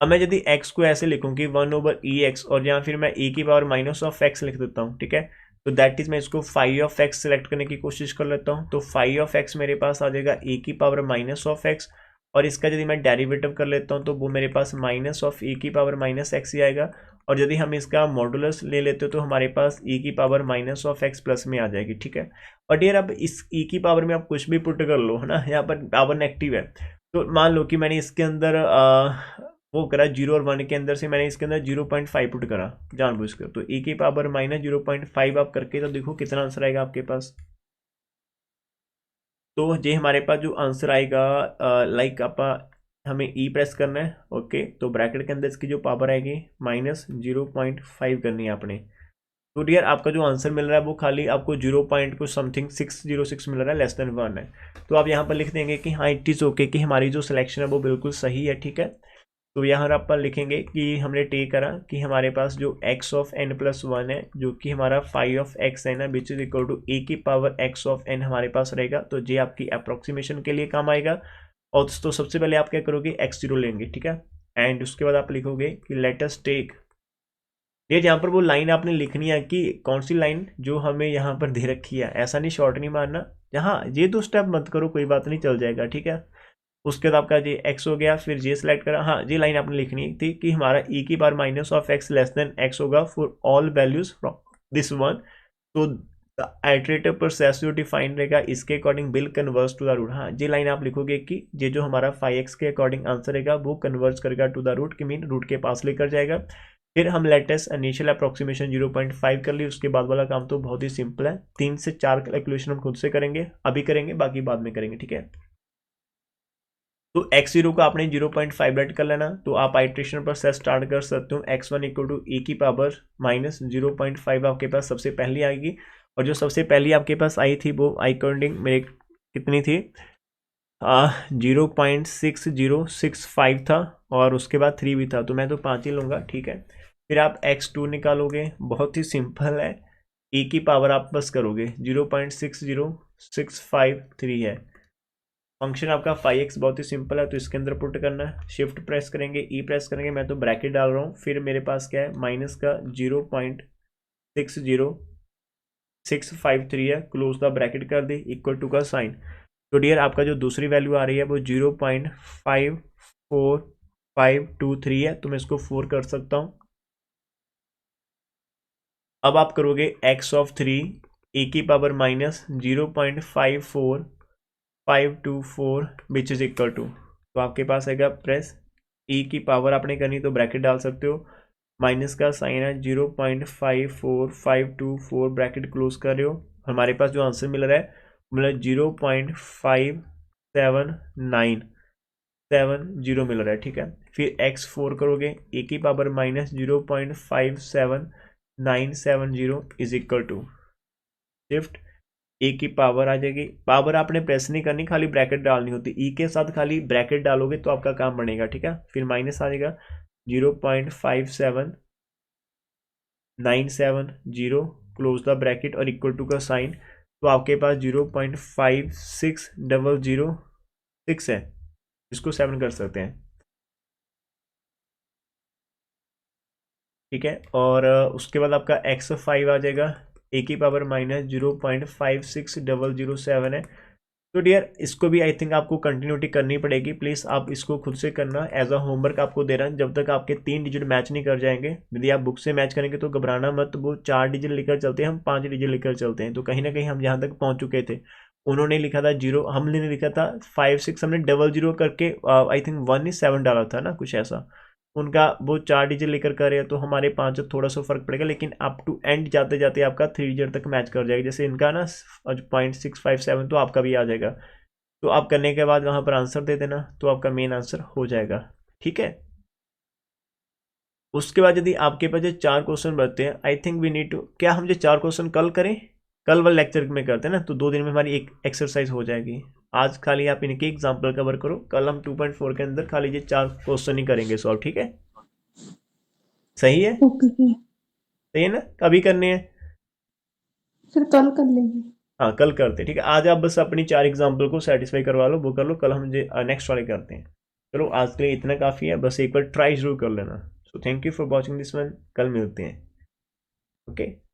अब मैं यदि x को ऐसे लिखूँ कि 1/e(x) और या फिर मैं e की पावर माइनस ऑफ x लिख देता हूँ, ठीक है, तो दैट इज मैं इसको फाई ऑफ x सेलेक्ट करने की कोशिश कर लेता हूँ, तो फाई ऑफ x मेरे पास आ जाएगा e की पावर माइनस ऑफ x, और इसका यदि मैं डेरिवेटिव कर लेता हूँ तो वो मेरे पास माइनस ऑफ e की पावर माइनस एक्स ही आएगा, और यदि हम इसका मॉडुलस ले लेते हो तो हमारे पास e की power minus of x plus में आ जाएगी, ठीक है। और डियर अब इस e की पावर में आप कुछ भी पुट कर लो, है ना, यहाँ पर पावर नेगेटिव है, तो मान लो कि मैंने इसके अंदर वो करा 0 और 1 के अंदर से मैंने इसके अंदर 0.5 पुट करा जानबूझकर, तो e की पावर माइनस 0.5 आप करके तो देखो कितना आंसर आएगा आपके पास। तो ये हमारे पास जो आंसर आएगा, लाइक आप हमें ई प्रेस करना है, ओके, तो ब्रैकेट के अंदर इसकी जो पावर आएगी -0.5 करनी है आपने। तो डियर आपका जो आंसर मिल रहा है वो खाली आपको 0 पॉइंट कुछ समथिंग 606 मिल रहा है, लेस देन 1 है। तो आप यहाँ पर लिख देंगे कि हाँ इट इज़ ओके, कि हमारी जो सिलेक्शन है वो बिल्कुल सही है, ठीक है। तो यहाँ आप पर लिखेंगे कि हमने टेक करा कि हमारे पास जो x ऑफ n प्लस 1 है, जो कि हमारा फाई ऑफ x है ना, विच इज इक्वल टू ए की पावर x ऑफ n हमारे पास रहेगा, तो ये आपकी अप्रोक्सीमेशन के लिए काम आएगा। और तो सबसे पहले आप क्या करोगे, x0 लेंगे, ठीक है, एंड उसके बाद आप लिखोगे कि लेट अस टेक, ये यहाँ पर वो लाइन आपने लिखनी है कि कौन सी लाइन जो हमें यहाँ पर दे रखी है, ऐसा नहीं शॉर्ट नहीं मारना, यहाँ ये दो स्टेप मत करो, कोई बात नहीं, चल जाएगा, ठीक है। उसके बाद आपका ये x हो गया, फिर ये सिलेक्ट करा, हाँ ये लाइन आपने लिखनी थी कि हमारा e की power minus of x less than x होगा for all values from this one, तो द आइटरेटिव प्रोसेस जो डिफाइन रहेगा इसके according will converse to the root. हाँ ये लाइन आप लिखोगे कि ये जो हमारा 5x के अकॉर्डिंग आंसर रहेगा वो कन्वर्स करेगा टू द रूट, की मीन रूट के पास लेकर जाएगा। फिर हम लेटेस्ट इनिशियल अप्रोक्सीमेशन 0.5 कर ली, उसके बाद वाला काम तो बहुत ही सिंपल है, 3 से 4 कैलकुलेशन हम खुद से करेंगे, अभी करेंगे बाकी बाद में करेंगे, ठीक है। तो x0 को आपने 0.5 रेड कर लेना, तो आप आइट्रेशन प्रोसेस स्टार्ट कर सकते हो, x1 इक्वल टू e की पावर माइनस 0.5 आपके पास सबसे पहली आएगी, और जो सबसे पहली आपके पास आई थी वो अकॉर्डिंग मेरे कितनी थी, 0.6065 था, और उसके बाद 3 भी था, तो मैं तो 5 ही लूँगा, ठीक है। फिर आप x2 निकालोगे, बहुत ही सिंपल है, e की पावर आप बस करोगे 0.60653 है, फंक्शन आपका 5x बहुत ही सिंपल है, तो इसके अंदर पुट करना है, शिफ्ट प्रेस करेंगे, ई प्रेस करेंगे, मैं तो ब्रैकेट डाल रहा हूँ, फिर मेरे पास क्या है माइनस का 0.60653 है, क्लोज द ब्रैकेट कर दी, इक्वल टू का साइन। तो डियर आपका जो दूसरी वैल्यू आ रही है वो 0.54523 है, तो मैं इसको 4 कर सकता हूँ। अब आप करोगे x ऑफ 3 e की power minus 0.54524 which is equal to, तो आपके पास आएगा प्रेस e की पावर आपने करनी तो ब्रैकेट डाल सकते हो, माइनस का साइन है 0.54524 ब्रैकेट क्लोज कर रहे हो, हमारे पास जो आंसर मिल रहा है मतलब 0.5790 मिल रहा है, ठीक है। फिर x4 करोगे e की power minus 0.57970 is equal to, shift a की पावर आ जाएगी, पावर आपने प्रेस नहीं करनी, खाली ब्रैकेट डालनी होती, ई के साथ खाली ब्रैकेट डालोगे तो आपका काम बनेगा, ठीक है। फिर माइनस आ जाएगा 0.5790 क्लोज द ब्रैकेट और इक्वल टू का साइन, तो आपके पास 0.56006 है, इसको 7 कर सकते हैं, ठीक है। और उसके बाद आपका x5 आ जाएगा, ए की पावर माइनस 0.56007 है। तो डियर इसको भी आई थिंक आपको कंटिन्यूटी करनी पड़ेगी, प्लीज़ आप इसको खुद से करना, एज अ होमवर्क आपको दे रहा है, जब तक आपके 3 डिजिट मैच नहीं कर जाएंगे, यदि आप बुक से मैच करेंगे तो घबराना मत, वो 4 डिजिट लेकर चलते हैं, हम 5 डिजिट लेकर चलते हैं, तो कहीं ना कहीं हम यहाँ तक पहुँच चुके थे, उन्होंने लिखा था 0, हमने लिखा था 5 6, हमने 0 करके आई थिंक 1 7 डाला था ना, कुछ ऐसा, उनका वो 4 डिजिट लेकर कर रहे हैं, तो हमारे 5 थोड़ा सा फर्क पड़ेगा, लेकिन अप टू एंड जाते जाते आपका 3 डिजिट तक मैच कर जाएगा, जैसे इनका ना 0.657, तो आपका भी आ जाएगा, तो आप करने के बाद वहां पर आंसर दे देना, तो आपका मेन आंसर हो जाएगा, ठीक है। उसके बाद यदि आपके पास ये 4 क्वेश्चन बचते हैं, I think we need to, क्या हम ये 4 क्वेश्चन कल करें, कल वाले लेक्चर में करते हैं ना, तो 2 दिन में हमारी एक एक्सरसाइज हो जाएगी, आज खाली आप इनके एग्जाम्पल कवर करो, कल हम 2.4 के अंदर खाली ये 4 क्वेश्चन ही करेंगे सॉल्व, ठीक है, सही है, ओके सर। सही है ना, कभी करने हैं, सर कल कर लेंगे। हाँ कल करते हैं, ठीक है, आज आप बस अपनी 4 एग्जाम्पल को सेटिस्फाई करवा लो, वो कर लो, कल हम नेक्स्ट वाले करते हैं। चलो आज के लिए इतना काफ़ी है, बस एक बार ट्राई जरूर कर लेना। So thank you for watching this one, कल मिलते हैं। ओके।